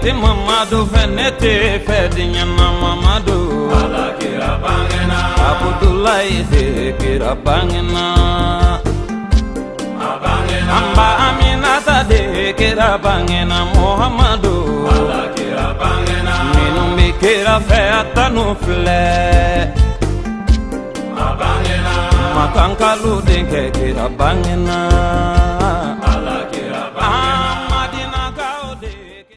Seydou Mamadou Fenete Fedinya Mamadou Ala kira bangena Abdoulaye de kira bangena Abangena Amba Aminata de kira bangena Muhammadu Ala kira bangena Minumbi kira feata nufle Abangena Makankalu de kira bangena Ala kira bangena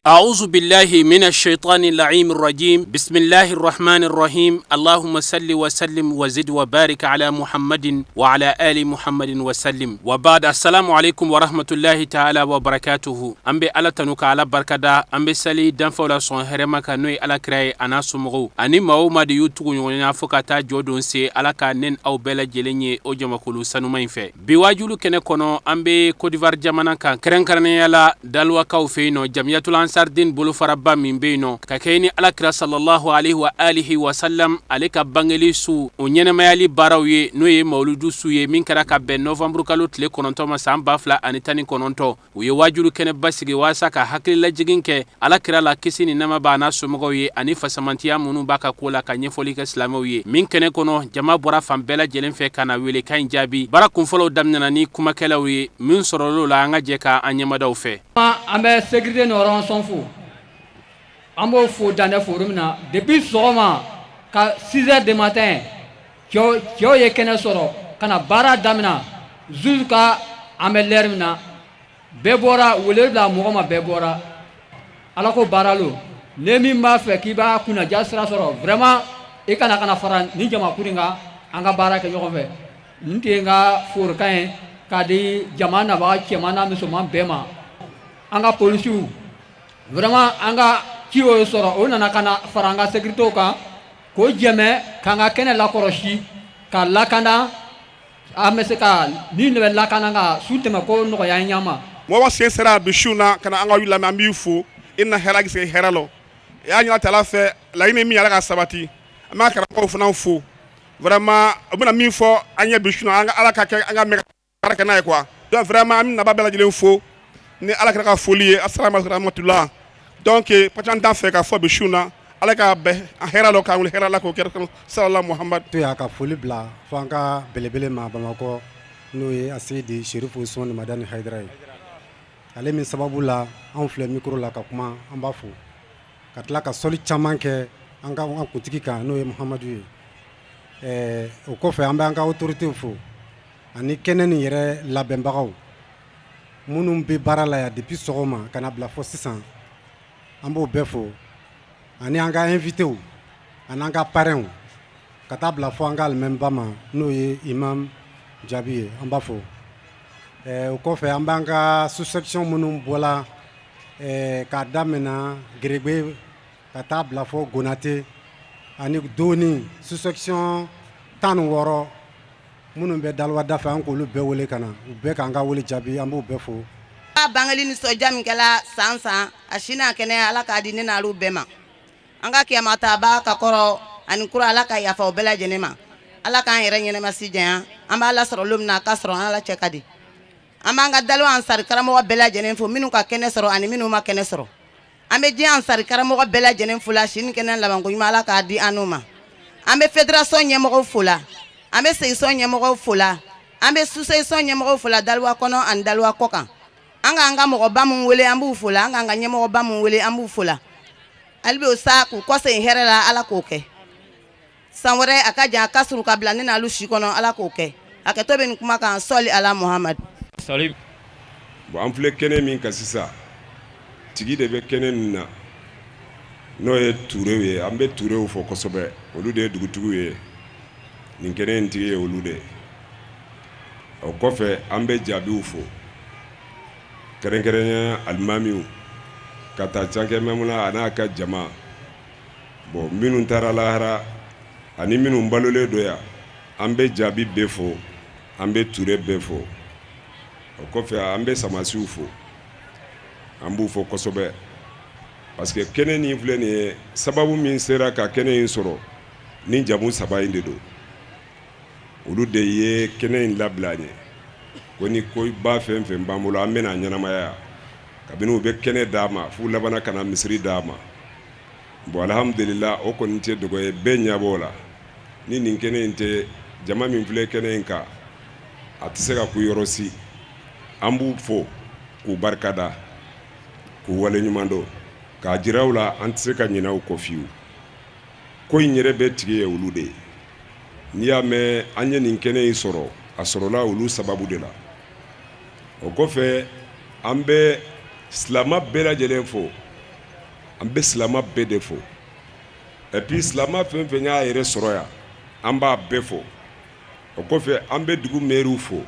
أعوذ بالله من الشيطان اللعين الرجيم بسم الله الرحمن الرحيم اللهم صل وسلم وزد وبارك على محمد وعلى آل محمد وسلم وبعد السلام عليكم ورحمة الله تعالى وبركاته أمبي على تنوك على بركة أمبي سلي دنفولا صون هرمك نوي على كراي أنا سمغو أني ما دي يوتو يونينا فكاتا جودون سي على كانين أو بلا جليني أو جمكولو سنومين في بواجولو كنه كونو أمبي كوديفار جامانا كان كرن كرنيالا دالوا كاوفينو جمعية sardin bulu farabba min beino ka kayni alakira sallallahu alaihi wa alihi wa sallam alika bangeli su onyene mayali barawiye noye mauludu suye min kara ka ben novembre kalo tle kononto ma samba fla anitani kononto uye wajuru kene basigi wasa ka hakili la jiginke alakira la kisini nama bana sumogo ye ani fasamantiya munu baka kola ka nyefoli ka islamo ye min kene kono jama bora fambela jelen fe kana wele kan jabi bara kun folo damnana ni kuma kelawi min sorolo la anga jeka anyamadaw fe ambe sécurité noron son fou ambo fou dans le forum na depuis soma ka 6h du matin kyo ye kene soro kana bara damna zulka ambe lermina bebora wole la mogoma bebora alako baralo nemi ma fe kiba kuna jasra soro vraiment e kana faran ni jama kuringa anga bara ke yofe ntenga for kaen kadi jamana ba chemana musulman bema anga polisiu vraiment anga kiwo soro o nana kana faranga sécurité ka ko jeme kanga kene la koroshi ka lakana ameseka ni ne lakana nga sultema ko no ya nyama mo wa sera bishuna kana anga wila mambifu inna heragi se heralo ya nya tala fe la ine mi ala sabati ama kara ko funa fu vraiment obuna mi fo anya bishuna anga ala ka anga me baraka na quoi donc vraiment ami na babela jile fu ni ala ka folie assalamu alaykum rahmatullah donc patan dan fe ka fo be shuna ala ka be hera lo ka hera la ko ker sallallahu muhammad to ya ka folie bla fanga belebele ma bamako no ye asidi sherifu Usman Madani Haidara ale min sababu la an filɛ micro la ka kuma an b'a fo ka tila ka soli caman kɛ an kuntigi kan n'o ye Muhamadu ye o kɔfɛ an bɛ an ka autorité fo ani kɛnɛ nin yɛrɛ labɛnbagaw munun be baara la ya depuis sɔgɔma kana bila fo sisan an b'o bɛɛ fo ani an ka invité w ani an ka parrain ka taa bila fo an ka alimɛba ma n'o ye imam Jabi ye an b'a fo o kɔfɛ an b'an ka sous-section minnu bɔla k'a damina Geregbe ka taa bila fo Gonate ani Doni sous-section 16 minnu bɛ Dalwa da fɛ an k'olu bɛɛ wele ka na u bɛɛ k'an ka wele jaabi an b'o bɛɛ fo. Bangali ni soja min kɛla san san a sina kɛnɛ ala k'a di ne n'alu bɛɛ ma an ka kiyamata ba ka kɔrɔ ani kura ala ka yafa o bɛɛ lajɛlen ma ala k'an yɛrɛ ɲɛnɛmasi janya an b'a la sɔrɔ lomina ka sɔrɔ an ala cɛ ka di an b'an ka dalo ansari karamɔgɔ bɛɛ lajɛlen fo minnu ka kɛnɛ sɔrɔ ani minnu ma kɛnɛ sɔrɔ an bɛ diɲɛ ansari karamɔgɔ bɛɛ lajɛlen fo la sini kɛnɛ labanko ɲuman ala k'a di an n'u ma an bɛ fédération ɲɛmɔgɔw fo la an bɛ section ɲɛmɔgɔw fo la an bɛ sous-section ɲɛmɔgɔw fo la Dalwa kɔnɔ ani Dalwa kɔ kan an ka mɔgɔba mun wele an b'u fo la an ka ɲɛmɔgɔba mun wele an b'u fo la hali bi o sa k'u kɔsegin hɛrɛ la ala k'o kɛ san wɛrɛ a ka jan a ka suru ka bila ne n'alu si kɔnɔ ala k'o kɛ a kɛtɔ bɛ nin kuma kan sɔli ala Muhamad. Salut. Bon an filɛ kɛnɛ min kan sisan tigi de bɛ kɛnɛ nin na n'o ye Turew ye an bɛ Turew fo kosɛbɛ olu de ye dugutigiw ye nin kɛnɛ in tigi ye olu de o kɔfɛ an bɛ Jabiw fo kɛrɛnkɛrɛnya alimamiw ka taa cankɛ memuna a n'a ka jama bon minnu taara lahara ani minnu balolen do yan an bɛ Jabi bɛɛ fo an bɛ Ture bɛɛ fo o kɔfɛ an bɛ Samasiw fo an b'u fo kosɛbɛ parce que kɛnɛ nin filɛ nin ye sababu min sera ka kɛnɛ in sɔrɔ ni jamu saba in de do olu de ye kɛnɛ in labila ɲɛ ko ni ko ba fɛn fɛn b'an bolo an bɛna ɲɛnamaya kabini u bɛ kɛnɛ d'a ma f'u labana ka na misiri d'a ma bon alhamdulillah o kɔni tɛ dogo ye bɛɛ ɲɛ b'o la ni nin kɛnɛ in tɛ jama min filɛ kɛnɛ in kan a tɛ se ka ku yɔrɔ si an b'u fo k'u barikada k'u waleɲuman dɔn k'a jira u la an tɛ se ka ɲinɛ u kɔ fiyewu ko in yɛrɛ bɛ tigi ye olu de ye n'i y'a mɛn an ye nin kɛnɛ in sɔrɔ a sɔrɔla olu sababu de la o kɔfɛ an bɛ silama bɛɛ lajɛlen fo an bɛ silama bɛɛ de fo et puis silama fɛn fɛn y'a yɛrɛ sɔrɔ yan an b'a bɛɛ fo o kɔfɛ an bɛ dugu mɛriw fo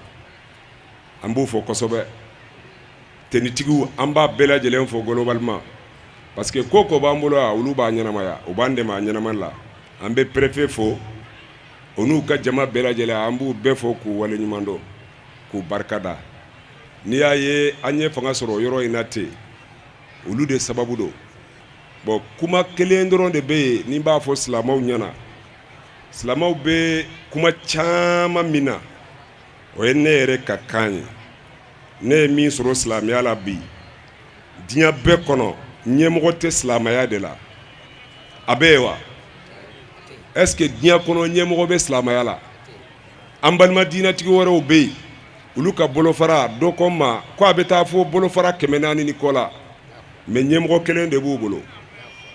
an b'o fɔ kosɛbɛ tenitigiw an b'a bɛɛ lajɛlen fo globalement parce que ko b'an bolo yan olu b'a ɲɛnamaya u b'an dɛmɛ a ɲɛnamali la an bɛ préfet fo o n'u ka jama bɛɛ lajɛlen an b'u bɛɛ fo k'u waleɲuman dɔn k'u barikada n'i y'a ye an ye fanga sɔrɔ yɔrɔ in na ten olu de sababu don bon kuma kelen dɔrɔn de bɛ yen ni b'a fɔ silamɛw ɲɛna silamɛw bɛ kuma caman min na o ye ne yɛrɛ ka kan ye ne ye min sɔrɔ silamɛya la bi diɲɛ bɛɛ kɔnɔ ɲɛmɔgɔ tɛ silamɛya de la a bɛ yen wa est-ce que diɲɛ kɔnɔ ɲɛmɔgɔ bɛ silamɛya la an balima diinɛtigi wɛrɛw bɛ yen olu ka bolofara dɔ ko n ma ko a bɛ taa fɔ bolofara 400 ni kɔ la mais ɲɛmɔgɔ kelen de b'u bolo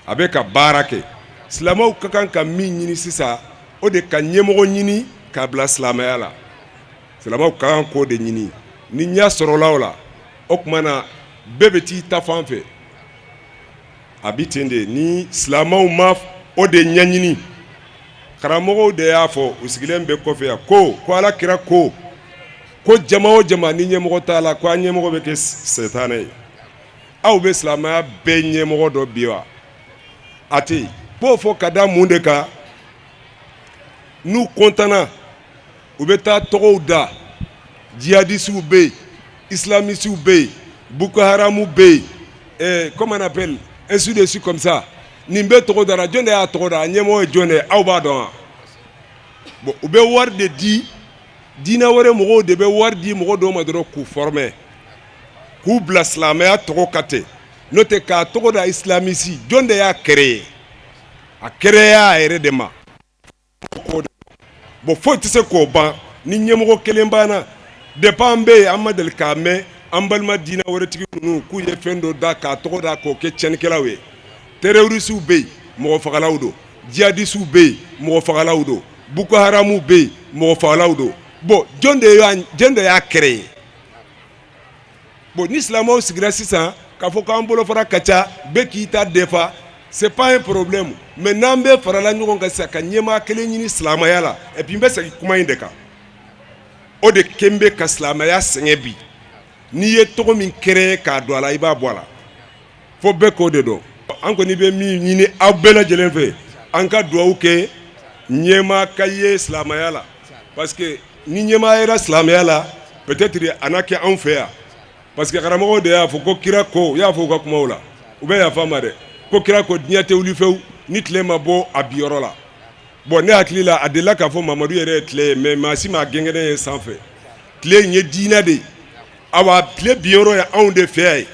a bɛ ka baara kɛ silamɛw ka kan ka min ɲini sisan o de ka ɲɛmɔgɔ ɲini k'a bila silamɛya la silamɛw ka kan k'o de ɲini ni ɲɛ sɔrɔla o la o tuma na bɛɛ bɛ t'i ta fan fɛ a bi ten de ni silamɛw ma o de ɲɛɲini karamɔgɔw de y'a fɔ u sigilen bɛ kɔfɛ yan ko ala kira ko jama o jama ni ɲɛmɔgɔ t'a la ko a ɲɛmɔgɔ bɛ kɛ setanɛ ye aw bɛ silamɛya bɛɛ ɲɛmɔgɔ dɔ bi wa a tɛ yen b'o fɔ ka da mun de kan n'u kɔntanna u bɛ taa tɔgɔw da jihadisiw bɛ yen islamisiw bɛ yen boko haramu bɛ yen comment on appelle ainsi de suite comme ça nin bɛ tɔgɔ dara jɔn de y'a tɔgɔ da a ɲɛmɔgɔ ye jɔn de ye aw b'a dɔn wa bon u bɛ wari de di diinɛ wɛrɛ mɔgɔw de bɛ wari di mɔgɔ dɔw ma dɔrɔn k'u former k'u bila silamɛya tɔgɔ ka tɛ n'o tɛ k'a tɔgɔ da islamisi jɔn de y'a créé a créé a yɛrɛ de ma bon foyi tɛ se k'o ban ni ɲɛmɔgɔ kelen banna depuis an bɛ yen an ma deli k'a mɛn an balima diinɛ wɛrɛtigi ninnu k'u ye fɛn dɔ da k'a tɔgɔ da k'o kɛ tiɲɛnikɛlaw ye terrorisiw bɛ yen mɔgɔ fagalaw don jihadisiw bɛ yen mɔgɔ fagalaw don boko haramu bɛ yen mɔgɔ fagalaw don bon jɔn de y'a créé bon ni silamɛw sigira sisan k'a fɔ k'an bolofara ka ca bɛɛ k'i ta defa c'est pas un problème mais n'an bɛɛ farala ɲɔgɔn kan sisan ka ɲɛmaa kelen ɲini silamɛya la et puis n bɛ segin kuma in de kan o de kɛn bɛ ka silamɛya sɛgɛn bi n'i ye tɔgɔ min créé k'a don a la i b'a bɔ a la fo bɛɛ k'o de dɔn an kɔni bɛ min ɲini aw bɛɛ lajɛlen fɛ an ka dugawu kɛ ɲɛmaa ka ye silamɛya la parce que ni ɲɛmaa yera silamɛya la peut-être a na kɛ anw fɛ yan parce que karamɔgɔw de y'a fɔ ko kira ko u y'a fɔ u ka kumaw la u bɛ yafa ma dɛ ko kira ko diɲɛ tɛ wuli fewu ni tile ma bɔ a biyɔrɔ la bon ne hakili la a delila k'a fɔ mamadu yɛrɛ ye tile ye mais maa si ma gɛngɛnɛ ye sanfɛ tile in ye diinɛ de ye awa tile biyɔrɔ ye anw de fɛ ye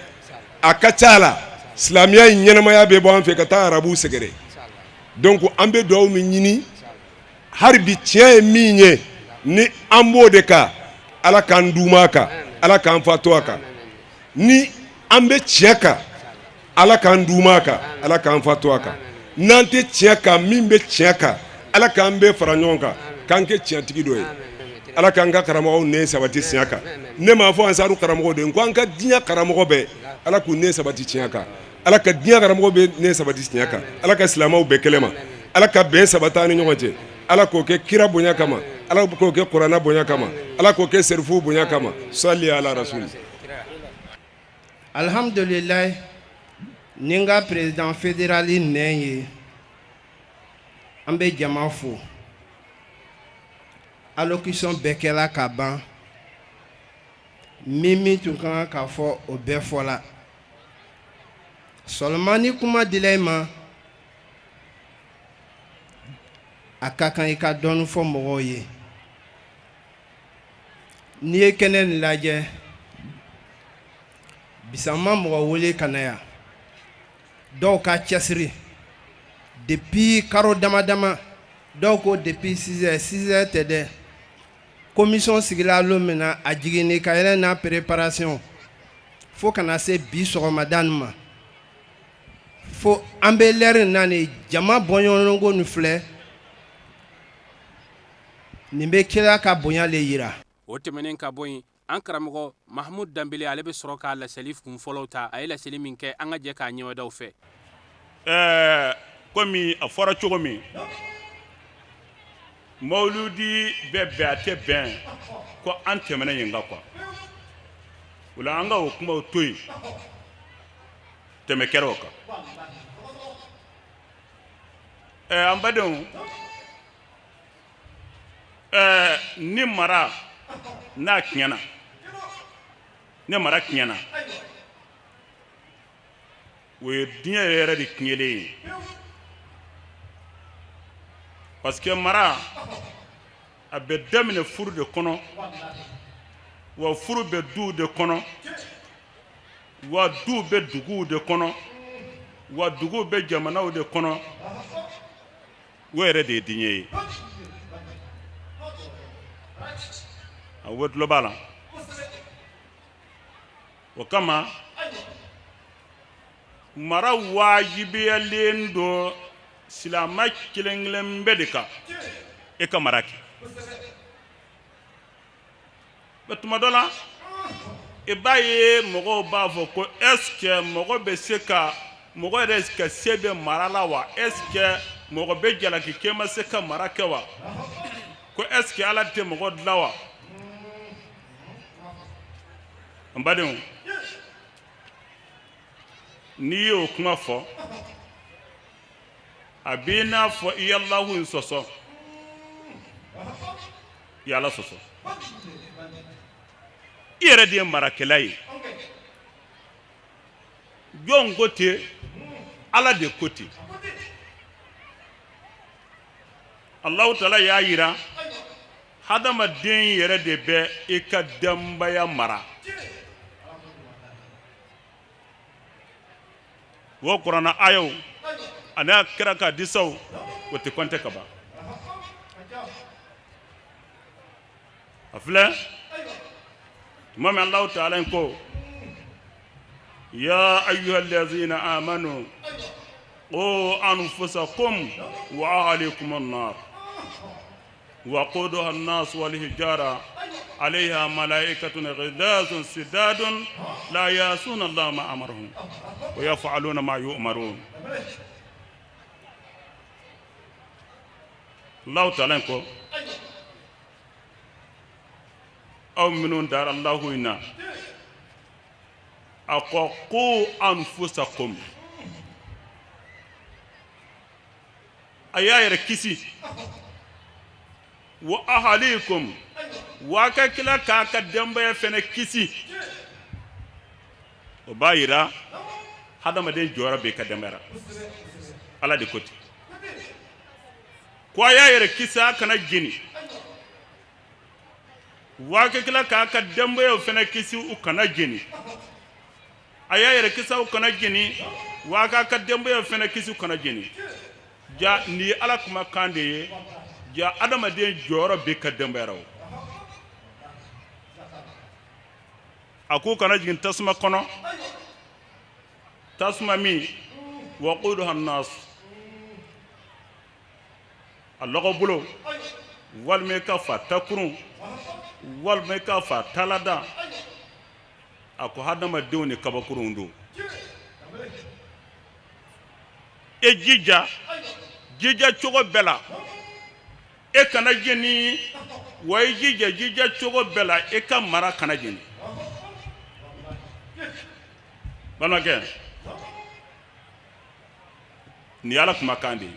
a ka ca la silamɛya in ɲɛnamaya bɛ bɔ an fɛ ka taa arabuw sɛgɛrɛ donc an bɛ dugawu min ɲini hali bi tiɲɛ ye min ye ni an b'o de kan ala k'an d'uma a kan ala k'an fa to a kan ni an bɛ tiɲɛ kan ala k'an d'uma a kan ala k'an fa to a kan n'an tɛ tiɲɛ kan min bɛ tiɲɛ kan ala k'an bɛɛ fara ɲɔgɔn kan k'an kɛ tiɲɛtigi dɔ ye ala k'an ka karamɔgɔw nɛ sabati tiɲɛ kan ne m'a fɔ ansaru karamɔgɔ de ko an ka diɲɛ karamɔgɔ bɛɛ ala k'u nɛ sabati tiɲɛ kan ala ka diɲɛ karamɔgɔ bɛɛ nɛ sabati tiɲɛ kan ala ka silamɛw bɛɛ kɛlɛ ma ala ka bɛn sabati an ni ɲɔgɔn cɛ ala k'o kɛ kira bonya kama ala k'o kɛ kuranɛ bonya kama ala k'o kɛ serifu bonya kama sali ala rasuli alhamdulillah ni n ka président fédéral nɛn ye an bɛ jama fo allocution bɛɛ kɛla ka ban min tun kan ka fɔ o bɛɛ fɔla seulement ni kuma dila i ma a ka kan i ka dɔɔni fɔ mɔgɔw ye n'i ye kɛnɛ nin lajɛ bisama mɔgɔ wele ka na yan dɔw ka cɛsiri depuis karo dama dama dɔw ko depuis 6 heures tɛ dɛ commission sigila don min na a jiginni ka yɛlɛ n'a préparation fo kana se bi sɔgɔmada nin ma fo an bɛ lɛri naani jama bɔɲɔgɔnko nin filɛ nin bɛ kira ka bonya le yira. O tɛmɛnen ka bɔ yen an karamɔgɔ Mahamud Danbele ale bɛ sɔrɔ k'a laseli kun fɔlɔw ta a ye laseli min kɛ an ka jɛ k'a ɲɛmadaw fɛ. Komi a fɔra cogo min mawludi bɛ bɛn a tɛ bɛn ko an tɛmɛna yen kan quoi o la an ka o kumaw to yen tɛmɛ kɛra o kan an badenw ni mara n'a tiɲɛna ni mara tiɲɛna o ye diɲɛ yɛrɛ de tiɲɛlen ye parce que mara a bɛ daminɛ furu de kɔnɔ wa furu bɛ duw de kɔnɔ wa duw bɛ duguw de kɔnɔ wa duguw bɛ jamanaw de kɔnɔ o yɛrɛ de ye diɲɛ ye a wo tulo b'a la o kama mara wajibiyalen do silama kelen bɛɛ de kan e ka mara kɛ mais tuma dɔ la i b'a ye mɔgɔw b'a fɔ ko est ce que mɔgɔ bɛ se ka mɔgɔ yɛrɛ ka se bɛ mara la wa est ce que mɔgɔ bɛ jalaki kɛ ma se ka mara kɛ wa ko est ce que ala tɛ mɔgɔ dilan wa n badenw n'i ye o kuma fɔ a b'i n'a fɔ i ye Alahu sɔsɔ i ye Ala sɔsɔ i yɛrɛ de ye marakɛla ye jɔn ko ten Ala de ko ten Alahu Taala y'a yira hadamaden yɛrɛ de bɛ i ka denbaya mara o kuranna ayaw ani a kɛra ka disaw o tɛ kɔntɛ ka ban a filɛ tuma min Alahu Taala ko ya ayyuhallazina amanu qu anfusakum wa ahlikum an-nar وقودها الناس والحجارة عليها ملائكة غلاظ شداد لا يعصون الله ما أمرهم ويفعلون ما يؤمرون الله تعالى يقول أو منون دار الله إنا أقوا أنفسكم أيا يركسي wa ahalikum wa ka kila ka ka dambaya fene kisi o b'a yira hadamaden jɔyɔrɔ bɛ ka dambara Ala de ko ten ko a y'a yɛrɛ kisi a kana jeni wa ka kila ka ka dambaya fene kisi u kana jeni a y'a yɛrɛ kisi u kana jeni wa ka ka dambaya fene kisi u kana jeni ja ni Ala kuma kan de ye ja adamaden jɔyɔrɔ bɛ ka denbaya o a ko kana jigin tasuma kɔnɔ tasuma min waquduha an-nas a lɔgɔ bolo walima ka fa takurun walima ka fa talada a ko hadamadenw ni kabakurun don e jija cogo bɛɛ la e kana jeni wa i jija cogo bɛɛ la e ka mara kana jeni balimakɛ ni Ala kumakan de ye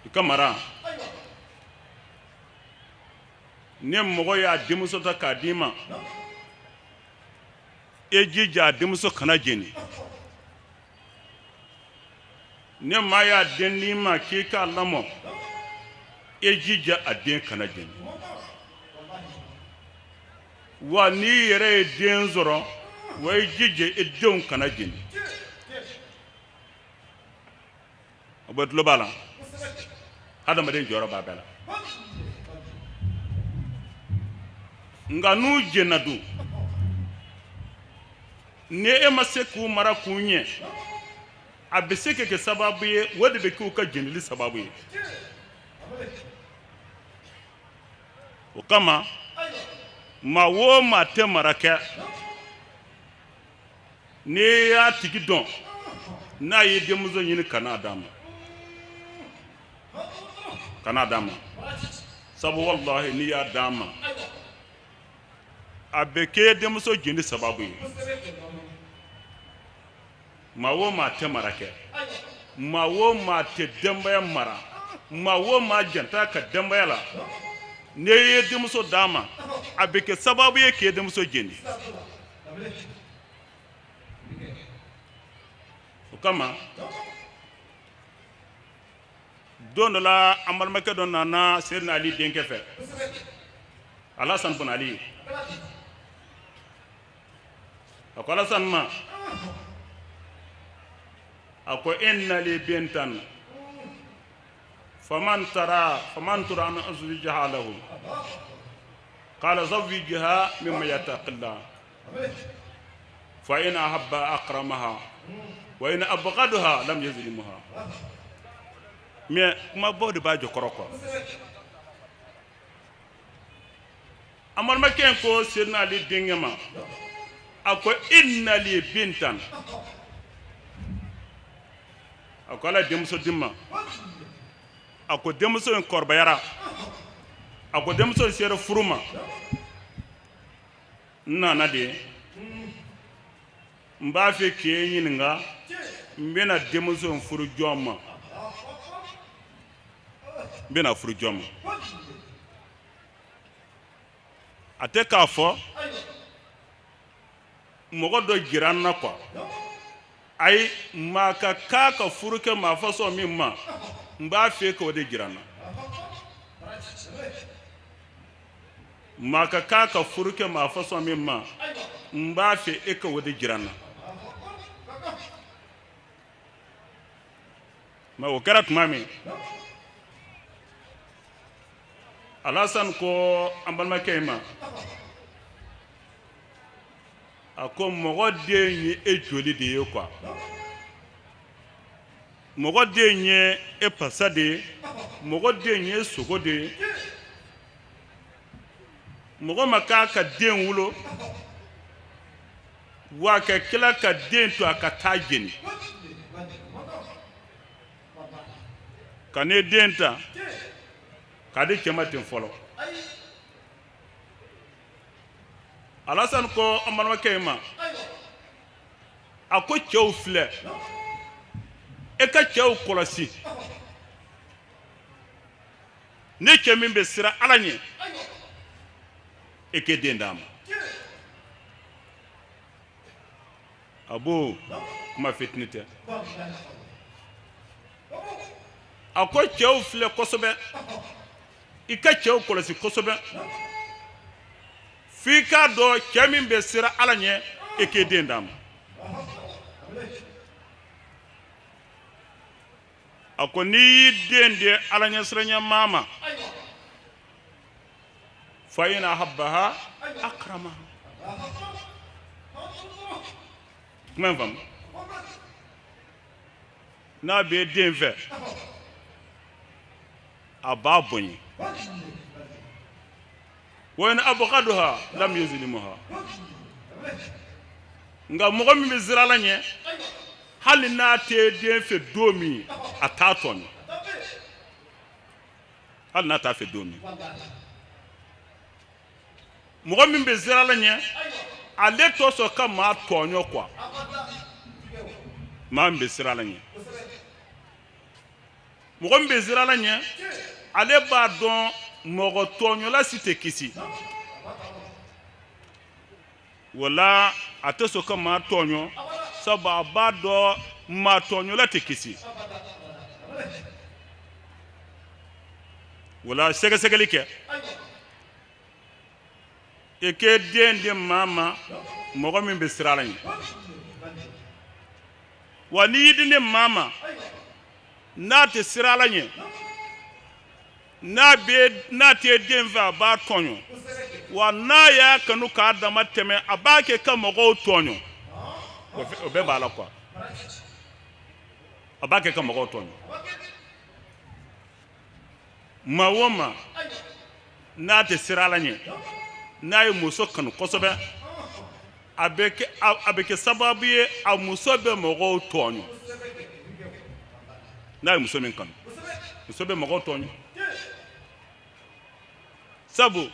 i ka mara ni mɔgɔ y'a denmuso ta k'a d'i ma e jija a denmuso kana jeni ne maa y'a den d'i ma k'i k'a lamɔ e jija a den kana jeni wa n'i yɛrɛ ye den sɔrɔ wa i jija i denw kana jeni o bɛ tulo b'a la hadamaden jɔyɔrɔ b'a bɛɛ la nka n'u jenna dun ni e ma se k'u mara k'u ɲɛ a bɛ se ka kɛ sababu ye o de bɛ k'u ka jenili sababu ye o kama maa o maa tɛ mara kɛ n'i y'a tigi dɔn n'a ye denmuso ɲini kana d'a ma sabu wallahi n'i y'a d'a ma a bɛ kɛ denmuso jeni sababu ye maa o maa tɛ mara kɛ maa o maa tɛ denbaya mara maa o maa janta ka denbaya la n'i ye denmuso d'a ma a bɛ kɛ sababu ye k'e denmuso jeni o kama don dɔ la an balimakɛ dɔ nana Seydina Ali denkɛ fɛ Alasan bun Ali a ko Alasan ma a ko inna li bintan faman tura an azwijaha lahu qala zawwijha mimma yattaqillah fa in ahabba akramaha wa in abghadaha lam yazlimha mais kuma bɔ de b'a jɔkɔrɔ quoi an balimakɛ ko Seydina Ali denkɛ ma a ko inna li bintan a ko ala denmuso di ma a ko denmuso in kɔrɔbayara a ko denmuso in sera furu ma n nana de n b'a fɛ k'e ɲininka n bɛna denmuso in furu jɔn ma n bɛna furu jɔn ma a tɛ k'a fɔ mɔgɔ dɔ jira n na quoi ayi maa ka k'a ka furu kɛ maa fasɔn min ma n b'a fɛ k'o de jira n na maa ka k'a ka furu kɛ maa fasɔn min ma n b'a fɛ e k'o de jira n na mais o kɛra tuma min Alasan ko an balimakɛ in ma a ko mɔgɔ den ye e joli de ye quoi mɔgɔ den ye e pasa de ye mɔgɔ den ye sogo de ye mɔgɔ ma k'a ka den wolo wa ka tila ka den to a ka taa jeni ka ne den ta k'a di cɛ ma ten fɔlɔ Alasan ko an balimakɛ in ma a ko cɛw filɛ e ka cɛw kɔlɔsi ne cɛ min bɛ siran Ala ɲɛ e k'e den d'a ma a bo kuma fitini tɛ a ko cɛw filɛ kosɛbɛ i ka cɛw kɔlɔsi kosɛbɛ f'i k'a dɔn cɛ min bɛ siran Ala ɲɛ e k'e den d'a ma a ko n'i y'i den di Ala ɲɛsiranya maa ma fa in ahabbaha akramaha kuma in faamu n'a bɛ den fɛ a b'a bonya wa in abghadaha lam yuzlimha nka mɔgɔ min bɛ siran Ala ɲɛ hali n'a tɛ den fɛ don min a t'a tɔɲɔ hali n'a t'a fɛ don min mɔgɔ min bɛ siran Ala ɲɛ ale t'o sɔn ka maa tɔɲɔ quoi maa min bɛ siran Ala ɲɛ mɔgɔ min bɛ siran Ala ɲɛ ale b'a dɔn mɔgɔ tɔɲɔla si tɛ kisi wala a tɛ sɔn ka maa tɔɲɔ sabu a b'a dɔn maa tɔɲɔla tɛ kisi wala sɛgɛsɛgɛli kɛ e ke den de mama mɔgɔ min bɛ sira la ɲɛ wa ni yidi ne mama n'a tɛ sira la ɲɛ n'a tɛ den fɛ a b'a tɔɲɔ wa n'a y'a kanu k'a dama tɛmɛ a b'a kɛ ka mɔgɔw tɔɲɔ o bɛɛ b'a la quoi a b'a kɛ ka mɔgɔw tɔɲɔ maa o maa n'a tɛ sira la ɲɛ n'a ye muso kanu kosɛbɛ a bɛ kɛ sababu ye a muso bɛ mɔgɔw tɔɲɔ n'a ye muso min kanu muso bɛ mɔgɔw tɔɲɔ sabu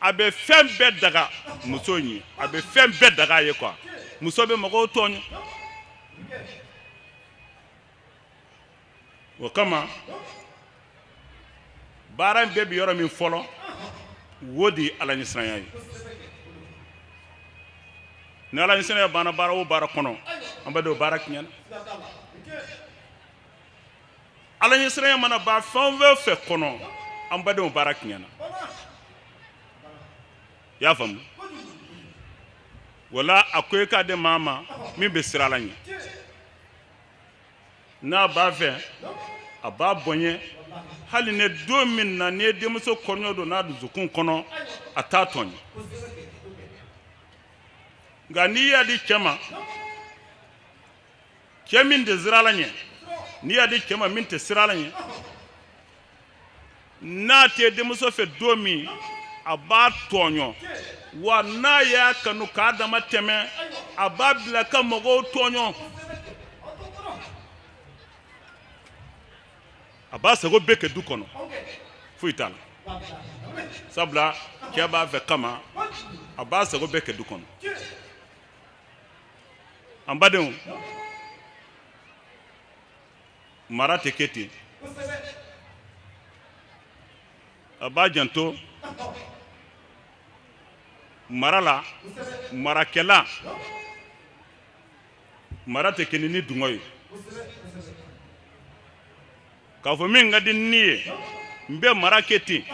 a bɛ fɛn bɛɛ daga muso in ye a bɛ fɛn bɛɛ daga a ye quoi muso bɛ mɔgɔw tɔɲɔ o kama baara in bɛɛ bɛ yɔrɔ min fɔlɔ wo de ye ala ɲɛsiranya ye ni ala ɲɛsiranya banna baara o baara kɔnɔ an bɛ don baara tiɲɛna ala ɲɛsiranya mana ban fɛn o fɛn kɔnɔ an bɛ don baara tiɲɛna i y'a faamu wala a ko e k'a di maa ma min bɛ sira la ɲɛ n'a b'a fɛ a b'a bonya hali ne don min na ni denmuso kɔrɔɲɔ don n'a dusukun kɔnɔ a t'a tɔɲɔ nka n'i y'a di cɛ ma cɛ min tɛ sira la ɲɛ n'i y'a di cɛ ma min tɛ sira la ɲɛ n'a tɛ denmuso fɛ don min a b'a tɔɲɔ wa n'a y'a kanu k'a dama tɛmɛ a b'a bila ka mɔgɔw tɔɲɔ a b'a sago bɛɛ kɛ du kɔnɔ foyi t'a la sabula cɛ b'a fɛ kama a b'a sago bɛɛ kɛ du kɔnɔ an badenw mara tɛ kɛ ten a b'a janto mara la marakɛla mara tɛ kɛ ni dungɔ ye k'a fɔ min ka di ni ye n bɛ mara kɛ ten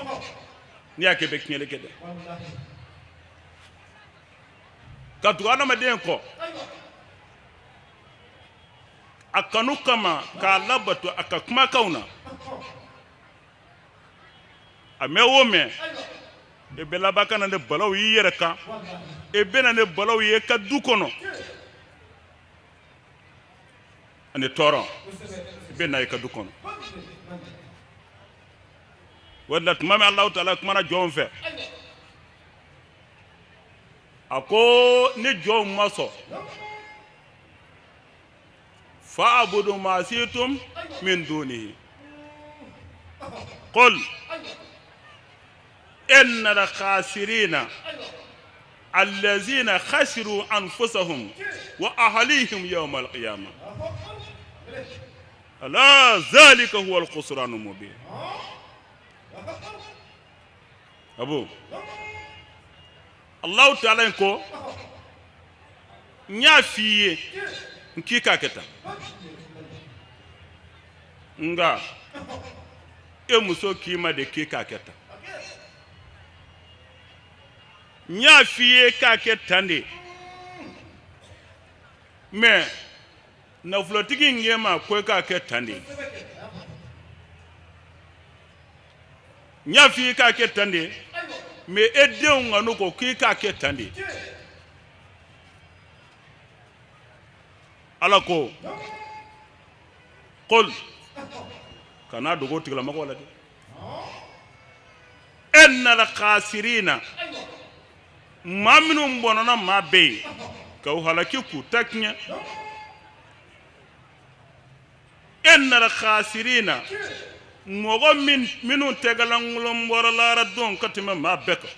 n'i y'a kɛ bɛ tiɲɛli kɛ dɛ ka tugu adamaden kɔ a kanu kama k'a labato a ka kumakanw na a mɛn o mɛn e bɛ laban ka na ne balaw y'i yɛrɛ kan e bɛ na ne balaw ye ka du kɔnɔ ani tɔɔrɔ e bɛ na i ka du kɔnɔ o de la tuma min Alahu Taala kumana jɔnw fɛ a ko ni jɔnw ma sɔn fa'budu ma shi'tum min dunihi qul inna al-khasirina allazina khasiru anfusahum wa ahlihim yawm al-qiyamah ala zalika huwa al-khusran al-mubin abu Allah Ta'ala ko nya fiye nkika keta nga e muso kima de kika keta nya fiye ka keta ndi me na flotigi ngema ko ka keta ndi nya fiye ka keta ndi me edeun nganu ko kika keta ndi ala ko qul kana dogo tigla mako wala de innal khasirina ma minum bonona ma be ka halaki ku taknya innal khasirina mogo minun tegalangulom wala don katima ma beka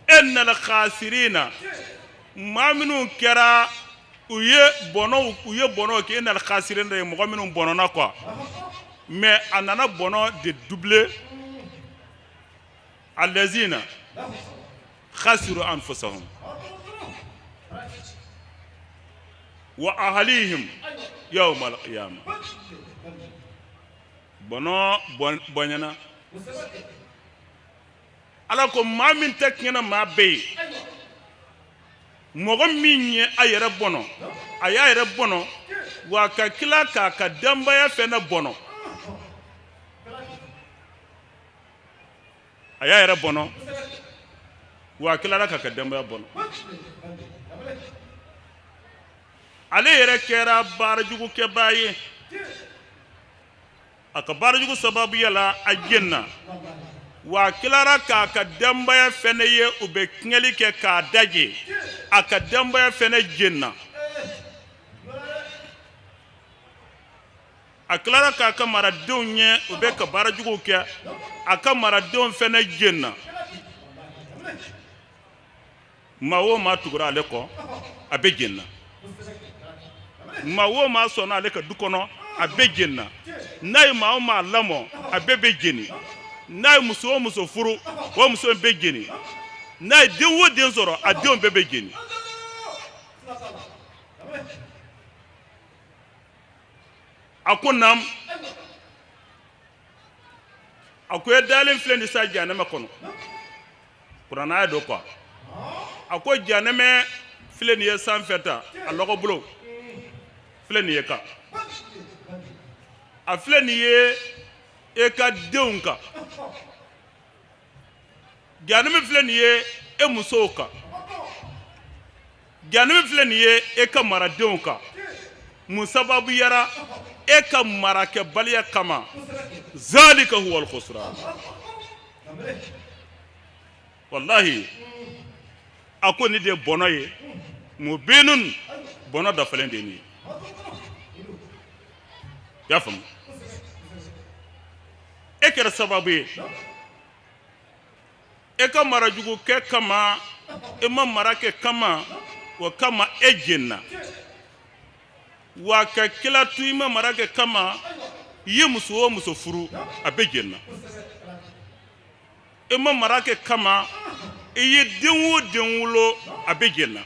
innal khasirina ma minnu kɛra u ye bɔnɔ kɛ inal khasirin de mɔgɔ minnu bɔnɔna quoi mais a nana bɔnɔ de doubler allazina khasiru anfusahum wa ahlihim yawm al-qiyamah bɔnɔ bɔnyana ala ko maa min tɛ kɛnɛ maa bɛɛ ye mɔgɔ min ye a yɛrɛ bɔnɔ a y'a yɛrɛ bɔnɔ wa ka tila k'a ka denbaya fɛnɛ bɔnɔ a y'a yɛrɛ bɔnɔ wa a tilara k'a ka denbaya bɔnɔ ale yɛrɛ kɛra baarajugukɛbaa ye a ka baarajugu sababuya la a jɛnna wa a tilara k'a ka denbaya fɛnɛ ye u bɛ tiɲɛli kɛ k'a daje a ka denbaya fɛnɛ jɛnna a tilara k'a ka maradenw ɲɛ u bɛ ka baarajuguw kɛ a ka maradenw fɛnɛ jɛnna maa o maa tugura ale kɔ a bɛ jɛnna maa o maa sɔnna ale ka du kɔnɔ a bɛ jɛnna n'a ye maa o maa lamɔ a bɛɛ bɛ jɛni n'a ye muso o muso furu o muso bɛ jɛni n'a ye den o den sɔrɔ a denw bɛɛ bɛ jɛni a ko naam a ko e dalen filɛ nin sa jahanɛmɛ kɔnɔ kuranɛ don quoi a ko jahanɛmɛ filɛ nin ye sanfɛ ta a lɔgɔbolo filɛ nin ye kan a filɛ nin ye e ka denw kan jahanɛmɛ filɛ nin ye e musow kan jahanɛmɛ filɛ nin ye e ka maradenw kan mun sababu yara e ka marakɛbaliya kama zalika huwal khusran wallahi a ko ni de bɔnɔ ye mubinun bɔnɔ dafalen de ni y'a faamu e kɛra sababu ye e ka marajugu kɛ kama e ma mara kɛ kama o kama e jɛnna wa ka kila tu i ma mara kɛ kama i ye muso o muso furu a bɛ jɛnna e ma mara kɛ kama i ye den o den wolo a bɛ jɛnna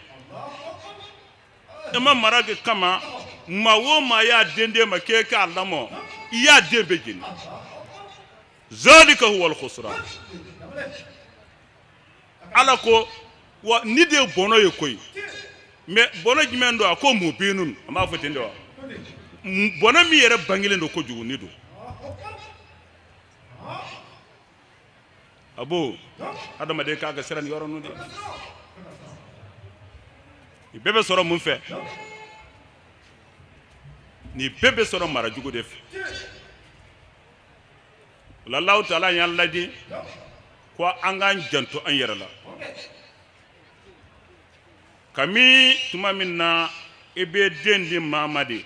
e ma mara kɛ kama maa o maa y'a den den ma k'e k'a lamɔ i y'a den bɛ jɛnna zalika huwal khusran ala ko wa ni de bɔnɔ ye koyi mais bɔnɔ jumɛn don a ko mubinun a m'a fɔ ten de wa bɔnɔ min yɛrɛ bangelen don kojugu ni don a bo adamaden k'a ka siran nin yɔrɔ ninnu de nin bɛɛ bɛ sɔrɔ mun fɛ nin bɛɛ bɛ sɔrɔ marajugu de fɛ Allahu Taala y'an ladi ko an k'an janto an yɛrɛ la kami tuma min na e bɛ den di maa ma de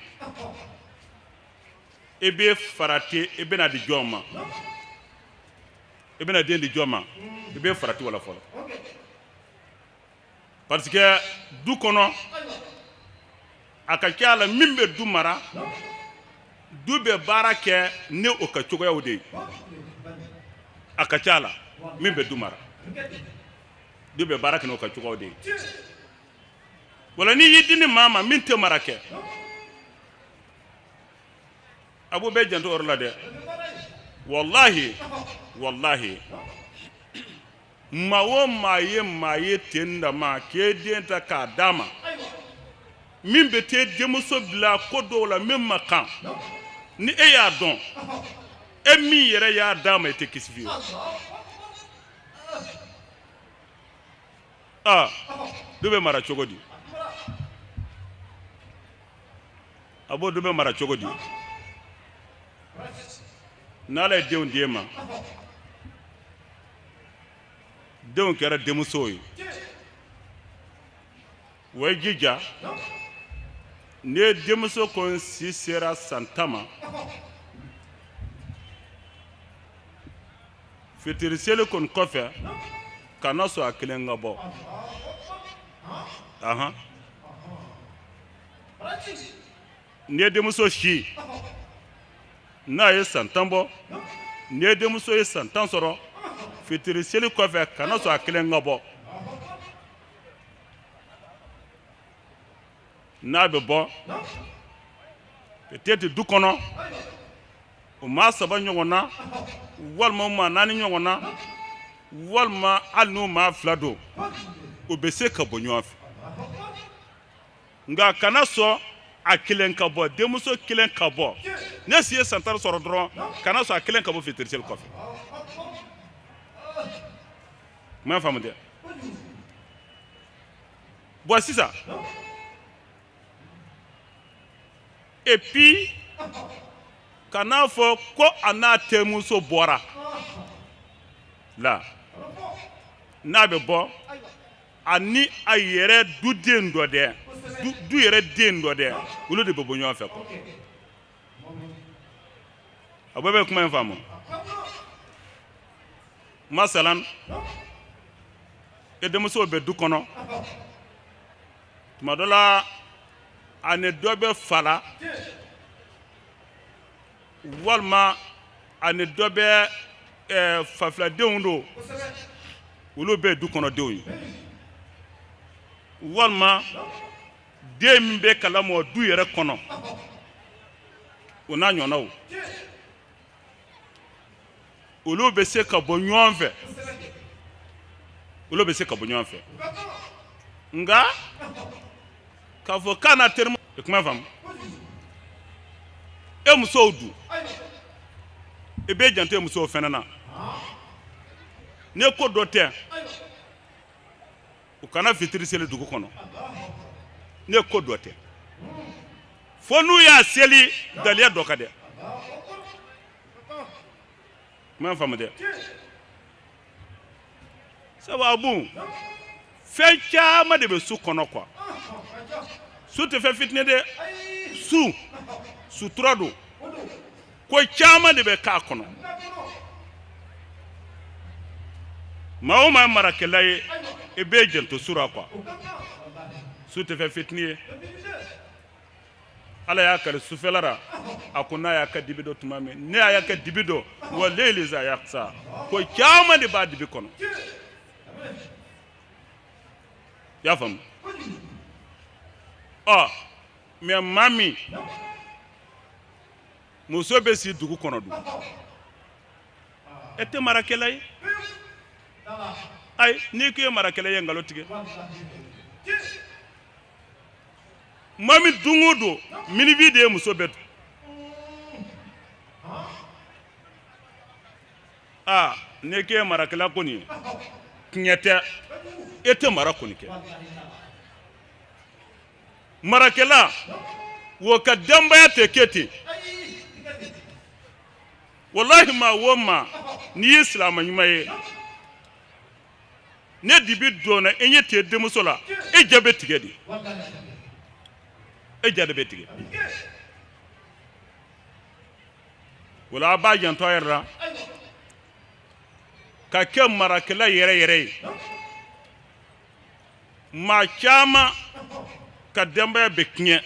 e bɛ farati e bɛna di jɔn ma e bɛna den di jɔn ma e bɛ farati wala fɔlɔ parce que du kɔnɔ a ka kɛ a la min bɛ du mara du bɛ baara kɛ ni o ka cogoyaw de ye a ka ca la min bɛ du mara du bɛ baara kɛ n'o ka cogoyaw de ye wala ni y'i di ni maa ma min tɛ mara kɛ a b'o bɛɛ janto o yɔrɔ la dɛ wallahi wallahi maa o maa ye ten dama k'e den ta k'a d'a ma min bɛ t'e denmuso bila ko dɔw la min ma kan ni e y'a dɔn e min yɛrɛ y'a d'a ma i tɛ kisi fiyewu du bɛ mara cogo di a b'o du bɛ mara cogo di n'ala ye denw d'e ma denw kɛra denmusow ye wa i jija n'i ye denmuso kɔni si sera san 10 ma fitiri seli kɔni kɔfɛ kana sɔn a kelen ka bɔ n'i ye denmuso si n'a ye san 10 bɔ n'i ye denmuso ye san 10 sɔrɔ fitiri seli kɔfɛ kana sɔn a kelen ka bɔ n'a bɛ bɔ peut-être du kɔnɔ o maa 3 ɲɔgɔn na walima o maa 4 ɲɔgɔn na walma hali n'u maa fila don u bɛ se ka bɔ ɲɔgɔn fɛ nka kana sɔn a kelen ka bɔ denmuso kelen ka bɔ ne si ye san 10 sɔrɔ dɔrɔn kana sɔn a kelen ka bɔ fitiri seli kɔfɛ m'a faamu dɛ bon sisan et puis kana fɔ ko a n'a terimuso bɔra la n'a bɛ bɔ ani a yɛrɛ duden dɔ dɛ du yɛrɛ den dɔ dɛ olu de bɛ bɔ ɲɔgɔn fɛ quoi a bɛɛ bɛ kuma in faamu masalan e denmuso bɛ du kɔnɔ tuma dɔ la a ni dɔ bɛ fa la walima a ni dɔ bɛ fafiladenw don olu bɛ du kɔnɔ denw ye walima den min bɛ kalamɔ du yɛrɛ kɔnɔ o n'a ɲɔgɔnnaw olu bɛ se ka bɔ ɲɔgɔn fɛ olu bɛ se ka bɔ ɲɔgɔn fɛ nka k'a fɔ k'a n'a terimu i kuma faamu e musow dun i bɛ janto e musow fɛnɛ na ne ko dɔ tɛ u kana fitiri seli dugu kɔnɔ ne ko dɔ tɛ fo n'u y'a seli daliya dɔ ka dɛ m'a faamu dɛ sababu fɛn caman de bɛ su kɔnɔ quoi su tɛ fɛn fitinin dɛ su sutura don ko caman de bɛ k'a kɔnɔ maa o maa ye marakɛla ye i bɛ janto su la quoi su tɛ fɛn fitinin ye ala y'a kari sufɛla la a ko n'a y'a kɛ dibi dɔ tuma min ne y'a kɛ dibi dɔ wa leeli za y'a sa ko caman de b'a dibi kɔnɔ i y'a faamu ɔ mɛ maa min muso bɛ si dugu kɔnɔ dun e tɛ marakɛla ye ayi n'i ko i ye marakɛla ye nkalon tigɛ maa min don o don miniwi de ye muso bɛɛ dun n'i ko i ye marakɛla kɔni tiɲɛ tɛ e tɛ mara kɔni kɛ marakɛla wo ka denbaya tɛ kɛ ten wallahi maa o maa n'i ye silamɛ ɲuman ye ne dibi donna e ɲɛ tɛ denmuso la e ja bɛ tigɛ de e ja de bɛ tigɛ wala a b'a janto a yɛrɛ la ka kɛ marakɛla yɛrɛ yɛrɛ ye maa caman ka denbaya bɛ tiɲɛ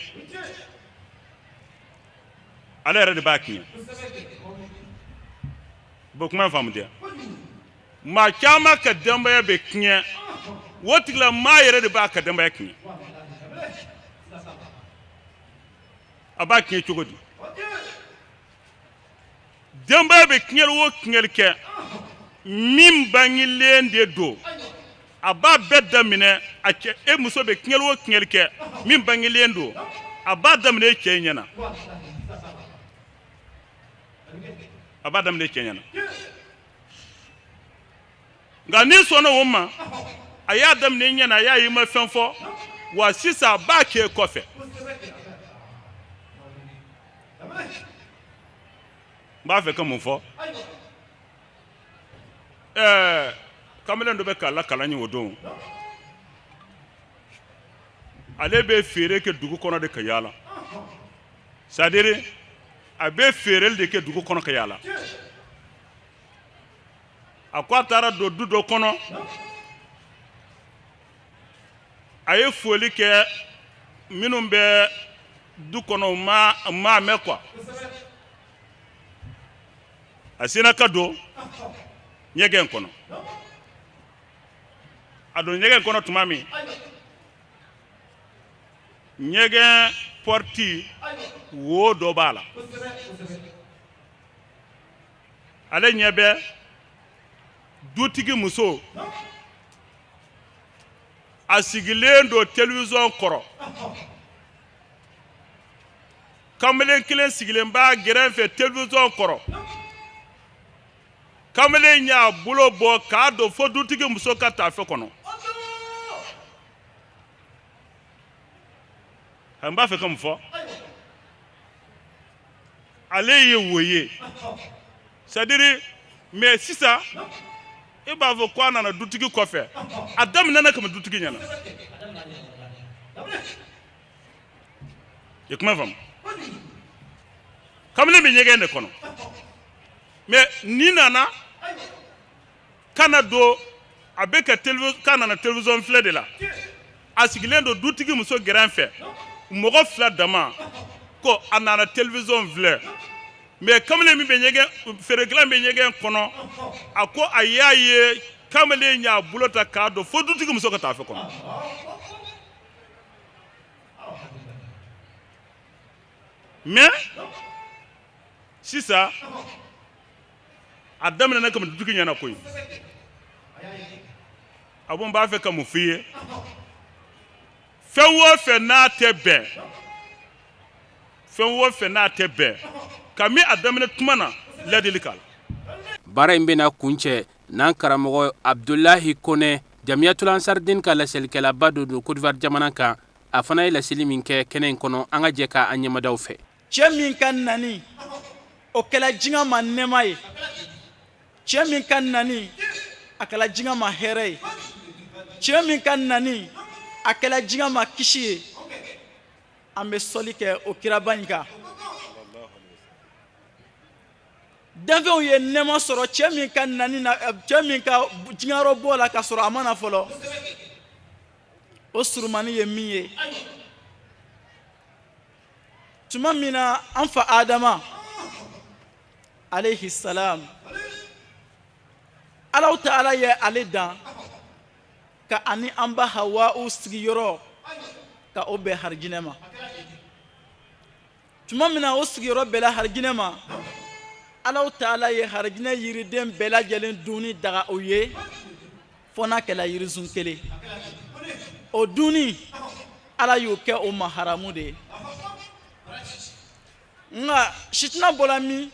ale yɛrɛ de b'a tiɲɛ bɔ kuma faamu tɛ maa caman ka denbaya bɛ tiɲɛ o tigila maa yɛrɛ de b'a ka denbaya tiɲɛ a b'a tiɲɛ cogo di denbaya bɛ tiɲɛli o tiɲɛli kɛ min bangilen de don a b'a bɛɛ daminɛ a cɛ e muso bɛ tiɲɛli o tiɲɛli kɛ min bangilen don a b'a daminɛ e cɛ ɲɛna a b'a daminɛ e cɛ ɲɛna nka n'i sɔnna o ma a y'a daminɛ e ɲɛna a y'a ye i ma fɛn fɔ wa sisan a b'a kɛ e kɔfɛ n b'a fɛ ka mun fɔ kamalen dɔ bɛ k'a la kalan ye o don ale bɛ feere kɛ dugu kɔnɔ de ka yaala c'est à dire a bɛ feereli de kɛ dugu kɔnɔ ka yaala a ko a taara don du dɔ kɔnɔ a ye foli kɛ minnu bɛ du kɔnɔ u ma mɛn quoi a sina ka don ɲɛgɛn kɔnɔ a don ɲɛgɛn kɔnɔ tuma min ɲɛgɛn porti wo dɔ b'a la ale ɲɛ bɛ dutigi muso a sigilen don télévision kɔrɔ kamalen kelen sigilen b'a gɛrɛfɛ télévision kɔrɔ kamalen y'a bolo bɔ k'a don fo dutigi muso ka tafe kɔnɔ n b'a fɛ ka mun fɔ ale ye wo ye c'est-à-dire mais sisan e b'a fɔ ko a nana dutigi kɔfɛ a daminɛna kama dutigi ɲɛna i kuma faamu kamalen bɛ ɲɛgɛn de kɔnɔ mais ni nana kana don a bɛ ka k'a nana télévision filɛ de la a sigilen don dutigi muso gɛrɛfɛ mɔgɔ fila dama ko a nana télévision filɛ mais kamalen min bɛ ɲɛgɛn feerekɛla bɛ ɲɛgɛn kɔnɔ a ko a y'a ye kamalen y'a bolo ta k'a don fo dutigi muso ka tafe kɔnɔ mais sisan a daminɛna kama dutigi ɲɛna koyi a ko n b'a fɛ ka mun f'i ye fɛn o fɛn n'a tɛ bɛn fɛn o fɛn n'a tɛ bɛn kami a daminɛ tuma na ladili k'a la baara in bɛna kuncɛ n'an karamɔgɔ Abdulahi Kone Jamiyatul Ansardin ka lasɛlikɛlaba dɔ don Côte d'Ivoire jamana kan a fana ye laseli min kɛ kɛnɛ in kɔnɔ an ka jɛ ka an ɲɛmadaw fɛ cɛ min ka nani o kɛla jiŋa ma nɛma ye cɛ min ka nani a kɛla jiŋa ma hɛrɛ ye cɛ min ka nani a kɛla jiŋa ma kisi ye an bɛ sɔli kɛ o kiraba in kan danfɛnw ye nɛma sɔrɔ cɛ min ka nani na cɛ min ka jiŋayɔrɔ bɔ la ka sɔrɔ a ma na fɔlɔ o surumani ye min ye tuma min na an fa Adama alayhi salam Alahu Ta'ala ye ale dan ka ani an ba Hawa'u sigiyɔrɔ ka o bɛn harijinɛ ma tuma min na o sigiyɔrɔ bɛnna harijinɛ ma Alahu Ta'ala ye harijinɛ yiriden bɛɛ lajɛlen dunni daga o ye fɔ n'a kɛla yirisun kelen o dunni Ala y'o kɛ o ma haramu de ye nka sitina bɔla min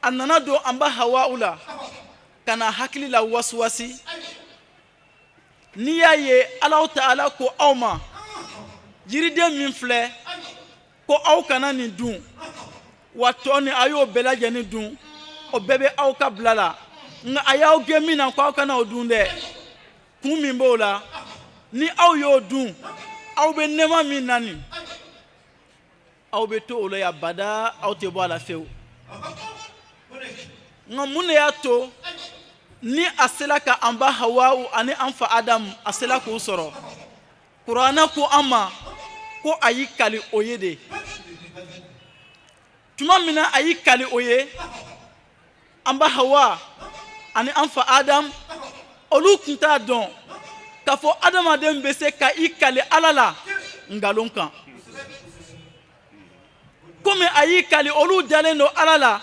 a nana don an ba Hawa'u la ka na hakili la wasiwasi n'i y'a ye Alahu Ta'ala ko aw ma yiriden min filɛ ko aw kana nin dun wa tɔ ni a y'o bɛɛ lajɛlen dun o bɛɛ bɛ aw ka bila la nka a y'aw gɛn min na ko aw kana o dun dɛ kun min b'o la ni aw y'o dun aw bɛ nɛma min na nin aw bɛ to o la abada aw tɛ bɔ a la fewu nka mun de y'a to ni a sela ka an ba Hawa'u ani an fa Adamu a sela k'o sɔrɔ Kuranɛ ko an ma ko a y'i kali o ye de tuma min na a y'i kali o ye an ba Hawa ani an fa Adamu olu tun t'a dɔn k'a fɔ adamaden bɛ se ka i kali Ala la nkalon kan komi a y'i kali olu dalen don Ala la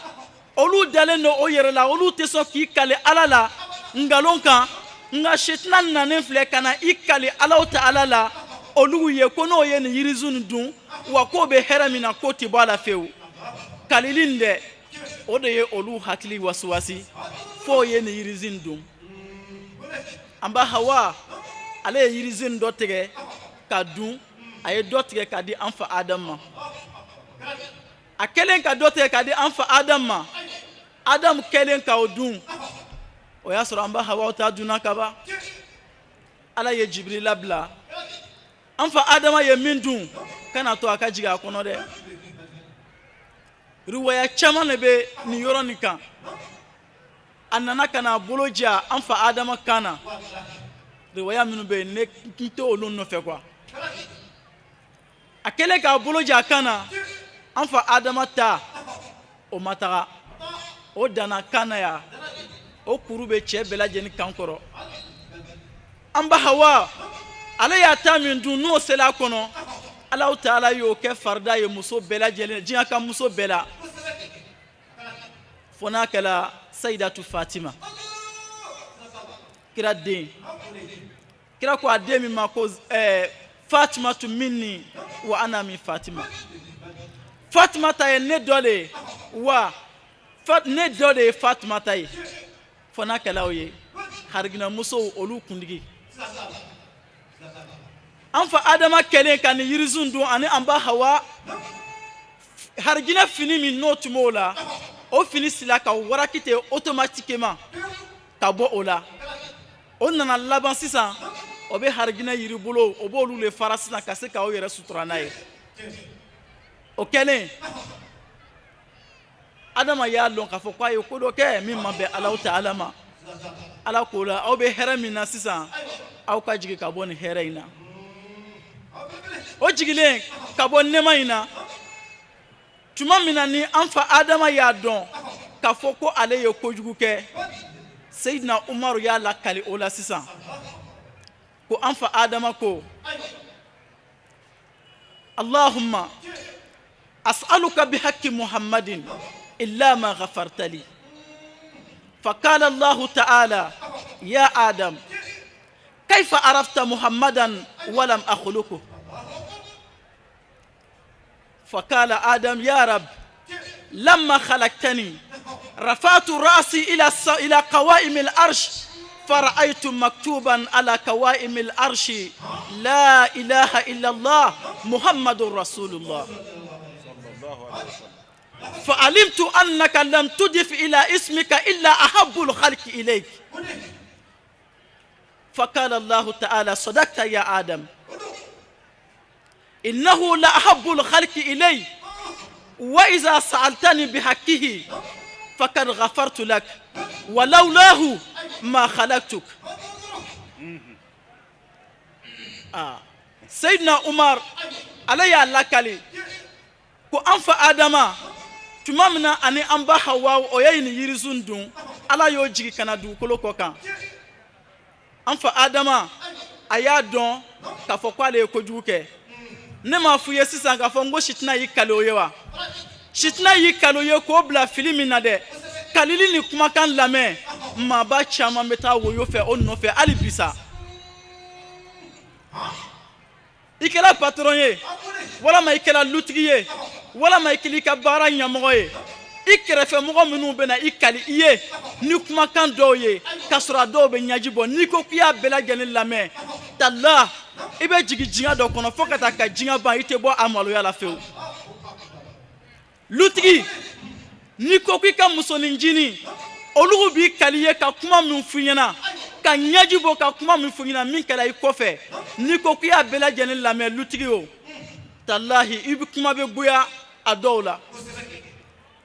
olu dalen don o yɛrɛ la olu tɛ sɔn k'i kali Ala la nkalon kan nka sitina nanen filɛ ka na i kali Alahu Ta'ala la olu ye ko n'o ye nin yirisun nin dun wa k'o bɛ hɛrɛ min na k'o tɛ bɔ a la fewu kalili nin dɛ o de ye olu hakili wasiwasi f'o ye nin yirisun dun an ba Hawa ale ye yirisun dɔ tigɛ ka dun a ye dɔ tigɛ k'a di an fa Adamu ma a kɛlen ka dɔ tigɛ k'a di an fa Adamu ma Adamu kɛlen ka o dun o y'a sɔrɔ an ba Hawa ta dunna ka ban Ala ye Jibirila bila an fa Adama ye min dun kana to a ka jigin a kɔnɔ dɛ riwaya caman de bɛ nin yɔrɔ nin kan a nana ka na bolo ja an fa Adama kan na riwaya minnu bɛ yen ne n tɛ olu nɔfɛ quoi a kɛlen k'a bolo ja a kan na an fa Adama ta o ma taga o danna kan na yan o kuru bɛ cɛ bɛɛ lajɛlen kan kɔrɔ an ba Hawa ale y'a ta min dun n'o sela a kɔnɔ Alahu Ta'ala y'o kɛ farida ye muso bɛɛ lajɛlen diɲɛ ka muso bɛɛ la fo n'a kɛla Sayidatu Fatima kira den kira ko a den min ma ko Fatima tu minni wa ana min Fatima. Fatima ta ye ne dɔ de ye wa ne dɔ de ye Fatima ta ye fo n'a kɛla o ye harigina musow olu kundigi. An fa Adama kɛlen ka ni yirisun dun ani an ba Hawa harigina fini min n'o tun b'o la o fini sila ka waraki ten automatiquement ka bɔ o la o nana laban sisan o bɛ harigina yiri bolo o b'olu le fara sisan ka se k'aw yɛrɛ sutura n'a ye o kɛlen Adama y'a lɔn k'a fɔ k'a ye ko dɔ kɛ min ma bɛn Alahu Ta'ala ma Ala k'o la aw bɛ hɛrɛ min na sisan aw ka jigin ka bɔ nin hɛrɛ in na o jigilen ka bɔ nɛɛma in na tuma min na ni an fa Adama y'a dɔn k'a fɔ ko ale ye kojugu kɛ Seydina Umaru y'a lakali o la sisan ko an fa Adama ko Allahumma as'aluka bihaqqi Muhammadin illa ma ghafarta li فقال الله تعالى يا آدم كيف عرفت محمدا ولم أخلقه فقال آدم يا رب لما خلقتني رفعت رأسي إلى قوائم العرش فرأيت مكتوبا على قوائم العرش لا إله إلا الله محمد رسول الله فعلمت أنك لم تضف إلى اسمك إلا أحب الخلق إليك فقال الله تعالى صدقت يا آدم إنه لأحب الخلق إلي وإذا سألتني بحقه فقد غفرت لك ولولاه ما خلقتك سيدنا عمر عليه اللكالي ko an fa Adama tuma min na ani an ba Hawa o ye nin yirisun dun Ala y'o jigi kana dugukolo kɔ kan an fa Adama a y'a dɔn k'a fɔ k'ale ye kojugu kɛ ne m'a f'u ye sisan k'a fɔ n ko sitina y'i kale o ye wa sitina y'i kale o ye k'o bila fili min na dɛ kalili ni kumakan lamɛn maaba caman bɛ taa woyo fɛ o nɔfɛ hali bisa i kɛra patron ye walama i kɛra lutigi ye walama i kɛra i ka baara ɲɛmɔgɔ ye i kɛrɛfɛ mɔgɔ minnu bɛ na i kali i ye ni kumakan dɔw ye k'a sɔrɔ a dɔw bɛ ɲaji bɔ n'i ko k'i y'a bɛɛ lajɛlen lamɛn tala i bɛ jigin jiŋa dɔ kɔnɔ fo ka taa ka jiŋa ban i tɛ bɔ a maloya la fewu lutigi n'i ko k'i ka musonin ncinin olu b'i kali ye ka kuma min f'u ɲɛna ka ɲaji bɔ ka kuma min f'u ɲɛna min kɛra i kɔfɛ n'i ko k'i y'a bɛɛ lajɛlen lamɛn lutigi o talahi i bɛ kuma bɛ goya a dɔw la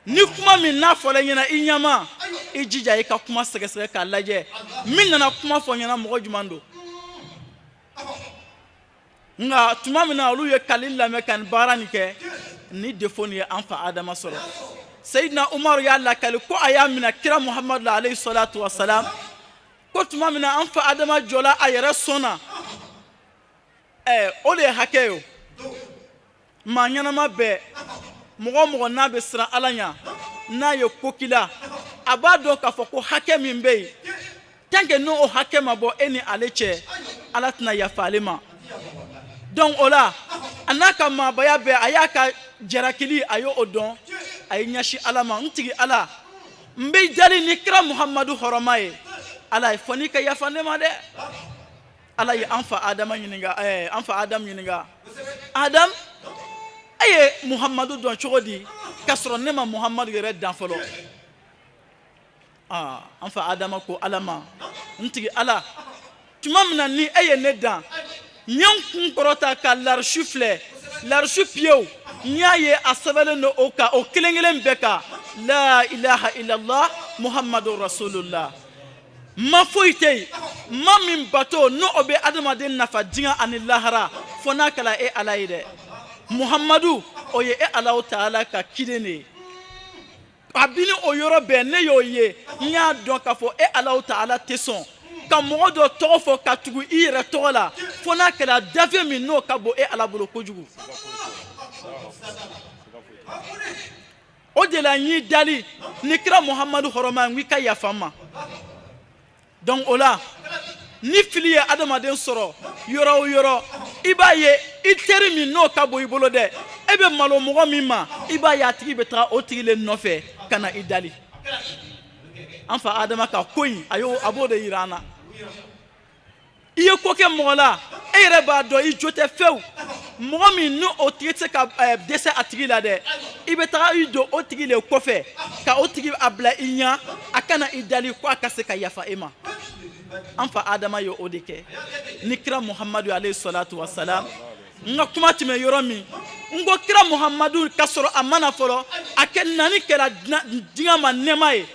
ni kuma min n'a fɔra i ɲɛna i ɲɛma i jija i ka kuma sɛgɛsɛgɛ k'a lajɛ min nana kuma fɔ ɲɛna mɔgɔ jumɛn don nka tuma min na olu ye kali lamɛn ka nin baara nin kɛ ni defo nin ye an fa Adama sɔrɔ Seydina Umaru y'a lakali ko a y'a minɛ kira Muhammadu la alayhi salatu wa salam ko tuma min na an fa Adama jɔla a yɛrɛ sɔn na o de ye hakɛ ye o maa ɲɛnama bɛɛ mɔgɔ mɔgɔ n'a bɛ siran Ala ɲɛ n'a ye ko k'i la a b'a dɔn k'a fɔ ko hakɛ min bɛ yen tant que n'o hakɛ ma bɔ e ni ale cɛ Ala tɛna yafa ale ma donc o la a n'a ka maabaya bɛɛ a y'a ka jarakili a y'o dɔn a ye ɲɛsin Ala ma n tigi Ala n bɛ dali ni kira Muhammadu hɔrɔma ye Ala ye fɔ n'i ka yafa ne ma dɛ Ala ye an fa Adama ɲininka an fa Adamu ɲininka Adamu e ye Muhammadu dɔn cogo di k'a sɔrɔ ne ma Muhammadu yɛrɛ dan fɔlɔ an fa Adama ko Ala ma n tigi Ala tuma min na ni e ye ne dan n ye n kun kɔrɔta ka larisu filɛ larisu piyew n y'a ye a sɛbɛnlen don o kan o kelen kelen bɛɛ kan la ilaha illallah Muhammadu rasulullah ma foyi tɛ yen ma min bato n'o bɛ adamaden nafa diɲɛ ani lahara fo n'a kɛra e Ala ye dɛ Muhammadu o ye e Alahu Ta'ala ka ciden de ye kabini o yɔrɔ bɛɛ ne y'o ye n y'a dɔn k'a fɔ e Alahu Ta'ala tɛ sɔn ka mɔgɔ dɔ tɔgɔ fɔ ka tugu i yɛrɛ tɔgɔ la fo n'a kɛra dafe min n'o ka bon e Ala bolo kojugu o de la n y'i dali ni kira Muhammadu hɔrɔma n ko i ka yafa n ma donc o la ni fili ye adamaden sɔrɔ yɔrɔ o yɔrɔ i b'a ye i teri min n'o ka bon i bolo dɛ e bɛ malo mɔgɔ min ma i b'a ye a tigi bɛ taga o tigi le nɔfɛ ka na i dali an fa adama ka ko in a b'o de yira an na i ye ko kɛ mɔgɔ la e yɛrɛ b'a dɔn i jo tɛ fewu mɔgɔ min n'o tigi tɛ se ka dɛsɛ a tigi la dɛ i bɛ taga i don o tigi le kɔfɛ ka o tigi a bila i ɲɛ a kana i dali ko a ka se ka yafa e ma an fa adama ye o de kɛ ni kira muhamadu alayhi salatu wa salam n ka kuma tɛmɛ yɔrɔ min n ko kira muhamadu ka sɔrɔ a mana fɔlɔ a kɛ nani kɛra diɲɛ ma nɛɛma ye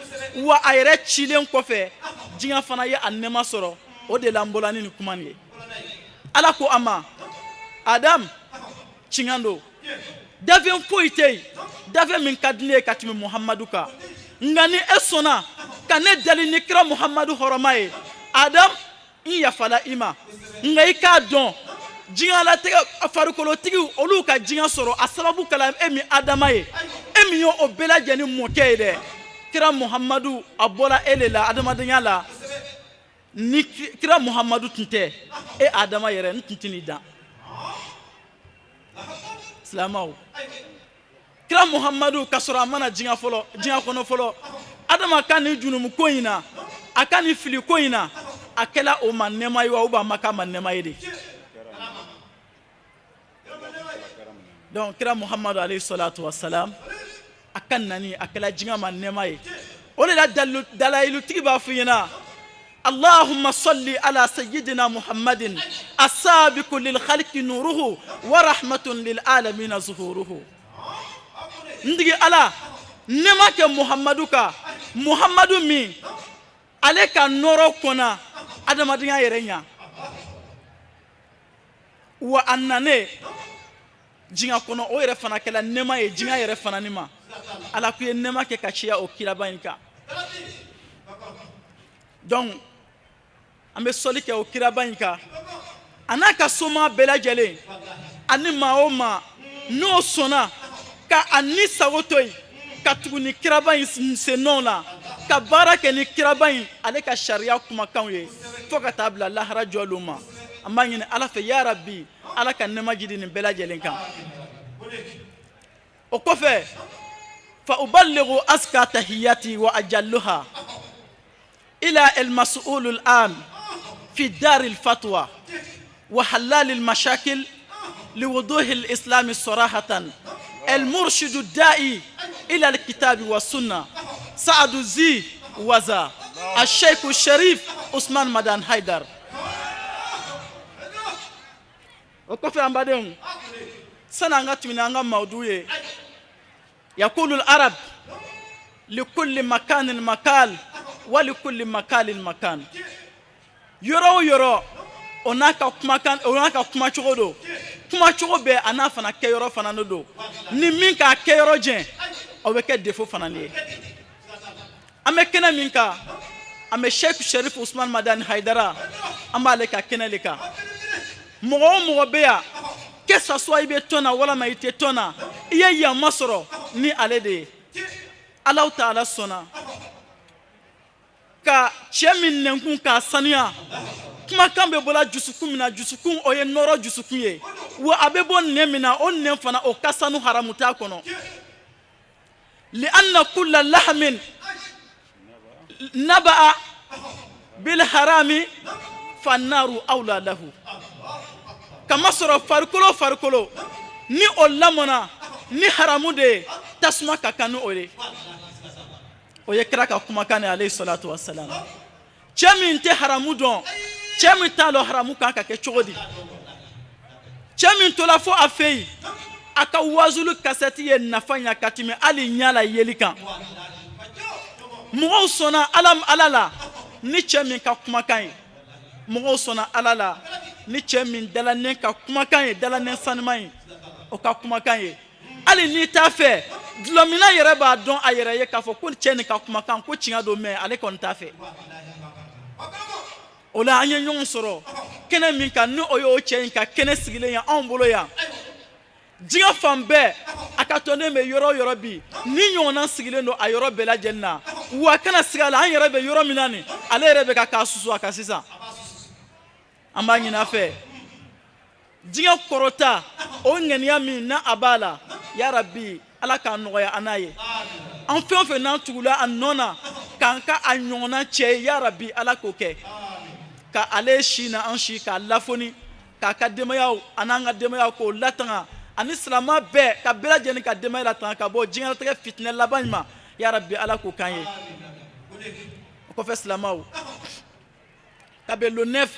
wa a yɛrɛ cilen kɔfɛ diɲɛ fana ye a nɛɛma sɔrɔ o de la n bɔra ni nin kuma nin ye ala ko a ma Adam tiɲɛ don dafɛn foyi tɛ yen dafɛn min ka di ne ye ka tɛmɛ muhamadu kan nka ni e sɔnna ka ne dali ni kira muhamadu hɔrɔma ye Adam n yafala i ma nka i k'a dɔn diɲɛlatigɛ farikolotigiw olu ka diɲɛ sɔrɔ a sababu kɛla e min Adama ye e min ye o bɛɛ lajɛlen mɔkɛ ye dɛ kira muhamadu a bɔra e le la adamadenya la ni kira muhamadu tun tɛ e Adama yɛrɛ n tun tɛ nin dan silamɛw kira muhamadu ka sɔrɔ a mana diɲɛ kɔnɔ fɔlɔ Adama ka nin junumu ko in na a ka nin fili ko in na a kɛla o ma nɛɛma ye wa ou bien a ma k'a ma nɛɛma ye de donc kira muhamadu alayhi salatu wa salam a ka nani a kɛla diɲɛ ma nɛɛma ye o de la dalayilutigi b'a fɔ i ɲɛna اللهم صل على سيدنا محمد السابق للخلق نوره ورحمة للعالمين ظهوره ندي على نماك محمد مين عليك نورو كنا هذا ما دنيا يرينا وأنني جينا كنا أو يرفعنا كلا نما يجينا يرفعنا نما على كي نماك كشيا أو كلا بينك donc an bɛ sɔli kɛ o kiraba in kan a n'a ka soma bɛɛ lajɛlen ani maa o maa n'o sɔnna ka a ni sago to yen ka tugu ni kiraba in sennɔw la ka baara kɛ ni kiraba in ale ka sariya kumakanw ye fo ka taa bila lahara jɔlenw ma an b'a ɲini ala fɛ ya rabi ala ka nɛɛma jidi nin bɛɛ lajɛlen kan o kɔfɛ fa uballighu aska tahiyati wa ajalluha إلى المسؤول الآن في دار الفتوى وحلال المشاكل لوضوح الإسلام صراحة المرشد الداعي إلى الكتاب والسنة سعد زي وزا الشيخ الشريف عثمان مدان حيدر وكفي عن بعدين سنعت من أنغام موضوعي يقول العرب لكل مكان مكان ولكل مكان يرو onaka kuma cogo do kuma cogo bɛ a n'a fana kɛyɔrɔ fana do ni min k'a kɛyɔrɔ jɛn o bɛ kɛ defo fana ye an bɛ kɛnɛ min kan an bɛ Sheikh Sharif Usman Madani Haidara an b'ale ka kɛnɛ de kan mɔgɔ o mɔgɔ bɛ yan que ça soit i bɛ tɔn na walama i tɛ tɔn na i ye yama sɔrɔ ni ale de ye Alahu Taala sɔnna ka cɛ min nɛnkun k'a sanuya kumakan bɛ bɔla jusukun min na jusukun o ye nɔrɔ jusukun ye wa a bɛ bɔ nɛn min na o nɛn fana o ka sanu haramu t'a kɔnɔ li anna kulla lahamin naba'a bil harami fannaru awla lahu kama sɔrɔ farikolo ni o lamɔna ni haramu de ye tasuma ka kan ni o ye o ye kira ka kumakan ye alayhi salatu wa salam cɛ min tɛ haramu dɔn cɛ min t'a dɔn haramu kan ka kɛ cogo di cɛ min tola fo a fɛ yen a ka wazulu kasɛti ye nafa ɲa ka tɛmɛ hali ɲa la yeli kan mɔgɔw sɔnna ala la ni cɛ min ka kumakan ye mɔgɔw sɔnna ala la ni cɛ min dalanen ka kumakan ye dalanen sanuman ye o ka kumakan ye hali n'i t'a fɛ dulɔmina yɛrɛ b'a dɔn a yɛrɛ ye k'a fɔ ko cɛ nin ka kumakan ko tiɲɛ don mɛ ale kɔni t'a fɛ o la an ye ɲɔgɔn sɔrɔ kɛnɛ min kan ni o y'o cɛ in ka kɛnɛ sigilen ye anw bolo yan diɲɛ fan bɛɛ a ka tɔnden bɛ yɔrɔ o yɔrɔ bi ni ɲɔgɔnna sigilen don a yɔrɔ bɛɛ lajɛlen na wa kana siga la an yɛrɛ bɛ yɔrɔ min na nin ale yɛrɛ bɛ ka k'a susu a kan sisan an b'a ɲini a fɛ diɲɛ kɔrɔta o ŋaniya min na a b'a la ya Rabbi ala k'a nɔgɔya an n'a ye an fɛn o fɛn n'an tugula a nɔ na k'an ka a ɲɔgɔnna cɛ ye ya Rabbi ala k'o kɛ ka ale si na an si k'a lafoni k'a ka denbayaw a n'an ka denbayaw k'o latanga ani silamɛ bɛɛ ka bɛɛ lajɛlen ka denbaya latanga ka bɔ diɲɛlatigɛ fitinɛ laban ma ya Rabbi ala k'o k'an ye o kɔfɛ silamɛw kabini le 9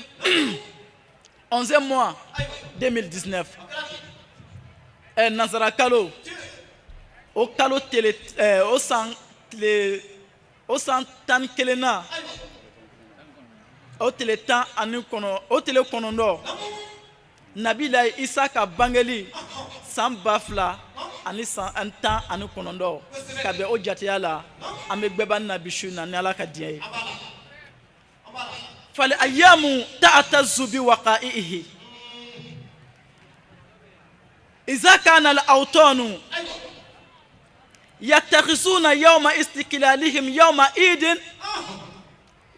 11e mois 2019 Nazara kalo o kalo tele o san tan kelena o tele tan ani kɔnɔ o tele kɔnɔntɔn Nabila Isa ka bangeli san 2000 ani san tan ani kɔnɔntɔn ka bɛn o jateya la an bɛ gbɛba nabi su na ni ala ka diɲɛ ye fali ayamu ta'tazu bi waqa'ihi إذا كان الأوطان يتخذون يوم استقلالهم يوم عيد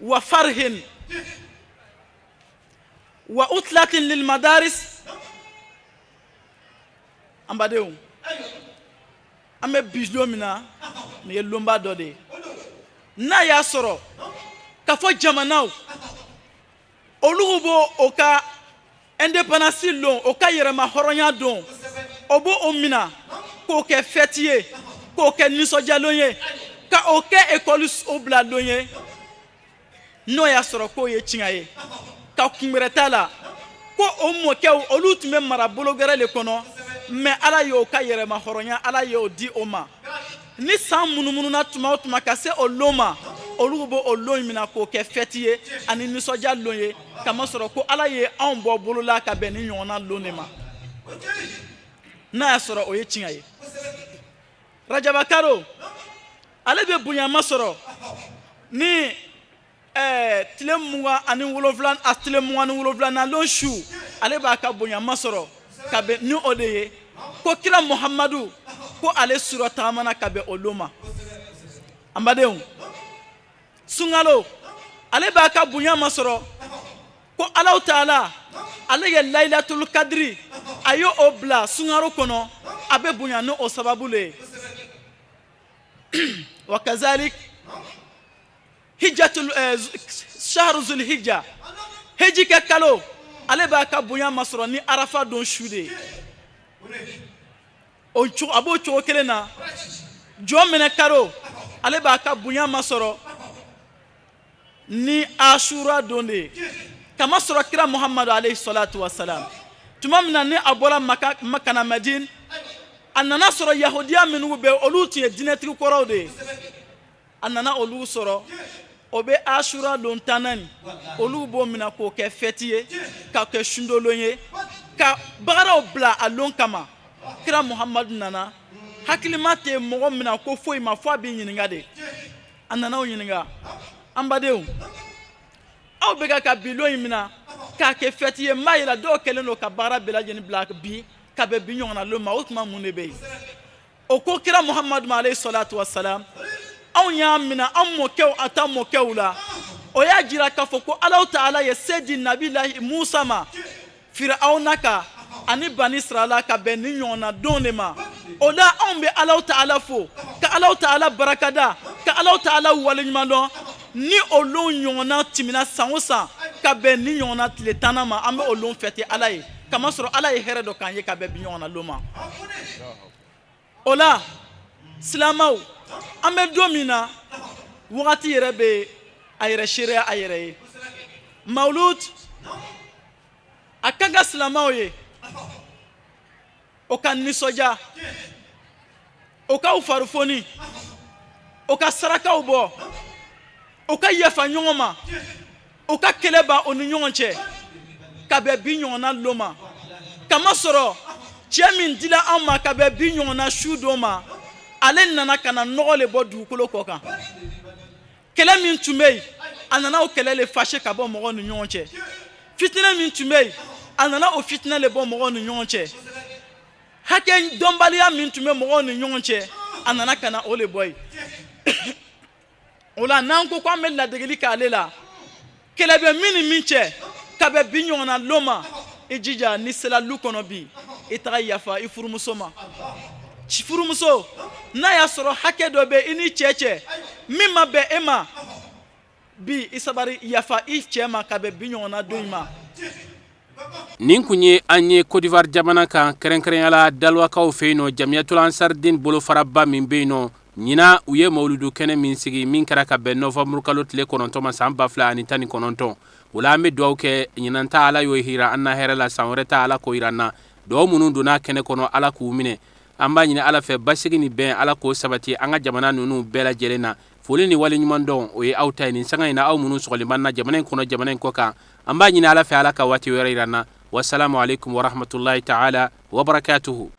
وفرح وأطلة للمدارس أم بديهم أم بيجلومنا نيلوم بدودي نا ياسرو كفو جماناو أولوغو أوكا indépendance long o ka yɛrɛma hɔrɔnya don o bo o mina k'o kɛ fête ye k'o kɛ nisɔndiyalon ye ka o kɛ école o bilalon ye n'o y'a sɔrɔ k'o ye tiɲɛ ye ka kunbɛrɛ t'a la ko o mɔkɛw olu tun bɛ mara bologɛrɛ le kɔnɔ mais ala y'o ka yɛrɛma hɔrɔnya ala y'o di o ma ni san munumununa tuma o tuma ka se o lon ma olu bo o lon mina k'o kɛ fête ye ani nisɔndiya lon ye kama sɔrɔ ko ala ye anw bɔ bolola ka bɛn ni ɲɔgɔnna lon de ma n'a y'a sɔrɔ o ye tiɲɛ ye rajaba karo ale bɛ bonyama sɔrɔ ni tile 27 a tile 27 na lon su ale b'a ka bonyama sɔrɔ ka bɛn ni o de ye ko kira Muhammadu ko ale sura taamana ka bɛn o lon ma an badenw sunkalo ale b'a ka bonyama sɔrɔ ko Allahu Taala ale ye Laylatul Kadri a y'o bila sunkaro kɔnɔ a bɛ bonya ni o sababu le wa kazalik hijjatul shahru zul hijja heji kɛ kalo ale b'a ka bonyama sɔrɔ ni arafa don su de o a b'o cogo kelen na jɔn minɛ karo ale b'a ka bonyama sɔrɔ ni ashura don de kama sɔrɔ kira Muhammadu alayhi salatu wasalam tuma min na ni a bɔra Maka na Madine a nana sɔrɔ yahudiya minnu bɛ olu tun ye dinɛtigi kɔrɔw de ye a nana olu sɔrɔ o bɛ ashura don tanani olu b'o minɛ k'o kɛ fête ye k'a kɛ sundolon ye ka bagaraw bila a lon kama kira Muhammadu nana hakilima tɛ mɔgɔ minɛ ko foyi ma fo a b'i ɲininka de a nana o ɲininka an badenw aw bɛ ka bilon in mina k'a kɛ fête ye m'a yira dɔw kɛlen don ka baara bɛɛ lajɛlen bila bi ka bɛn bi ɲɔgɔnna lon ma o tuma mun de bɛ yen o ko kira Muhammadu alayhi salatu wasalam anw y'a mina an mɔkɛw a ta mɔkɛw la o y'a jira k'a fɔ ko Allahu Taala ye se di Nabilahi Musa ma Firawuna kan ani Bani Israila ka bɛn ni ɲɔgɔnna don de ma o la anw bɛ Allahu Taala fo ka Allahu Taala barakada ka Allahu Taala waleɲuman dɔn ni olu ɲɔgɔnna tɛmɛna san o san ka bɛn ni ɲɔgɔnna tile 10 ma an bɛ olu fêter ala ye kama sɔrɔ ala ye hɛrɛ dɔ k'an ye ka bɛn bi ɲɔgɔnna lon ma o la silamɛw an bɛ don min na wagati yɛrɛ bɛ a yɛrɛ seereya a yɛrɛ ye mawlud a ka kan silamɛw ye o ka nisɔndiya o k'aw farifoni o ka sarakaw bɔ o ka yafa ɲɔgɔn ma o ka kɛlɛ ban o ni ɲɔgɔn cɛ ka bɛn bi ɲɔgɔnna lon ma kama sɔrɔ cɛ min dila an ma ka bɛn bi ɲɔgɔnna su don ma ale nana ka na nɔgɔ le bɔ dugukolo kɔ kan kɛlɛ min tun bɛ yen a nana o kɛlɛ le fâché ka bɔ mɔgɔw ni ɲɔgɔn cɛ fitinɛ min tun bɛ yen a nana o fitinɛ le bɔ mɔgɔw ni ɲɔgɔn cɛ hakɛ dɔnbaliya min tun bɛ mɔgɔw ni ɲɔgɔn cɛ a nana ka na o le bɔ yen o la n'an ko k'an bɛ ladegeli k'ale la kɛlɛ bɛ min ni min cɛ ka bɛ bi ɲɔgɔnna lon ma i jija ni sela lu kɔnɔ bi i taga yafa i furumuso ma furumuso n'a y'a sɔrɔ hakɛ dɔ bɛ i ni cɛ cɛ min ma bɛn e ma bi i sabari yafa i cɛ ma ka bɛn bi ɲɔgɔnna don in ma. nin kun ye an ye Côte d'Ivoire jamana kan kɛrɛnkɛrɛnyala dalwakaw fɛ yen nɔ Jamiyatul Ansardine bolofaraba min bɛ yen nɔ ɲina u ye mawuludu kɛnɛ min sigi min kɛra ka bɛn novembre kalo tile 9 ma san 2019 o la an bɛ dugawu kɛ ɲinan ta ala y'o hira an na hɛrɛ la san wɛrɛ ta ala k'o yira an na dugawu minnu donna kɛnɛ kɔnɔ ala k'u minɛ an b'a ɲini ala fɛ basigi ni bɛn ala k'o sabati an ka jamana ninnu bɛɛ lajɛlen na foli ni wale ɲuman dɔn o ye aw ta ye nin sanga in na aw minnu sɔgɔlen na jamana in kɔnɔ jamana in kɔ kan an b'a ɲini ala fɛ ala ka waati wɛrɛ yira an na wassalamu alaikum warahmatullahi ta'ala wa barakatuhu.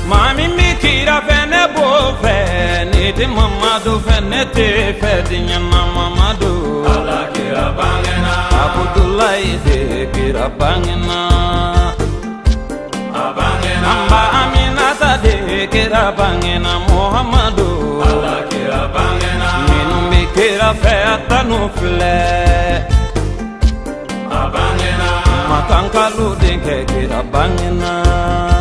Mami mi kira fene bo fene te mamado fene te fedinya na mamado ala kira bangena Abdullahi de kira bangena abangena amba aminata de kira bangena Muhammadu ala kira bangena minu mi kira fe atanu fle abangena makankalu de kira bangena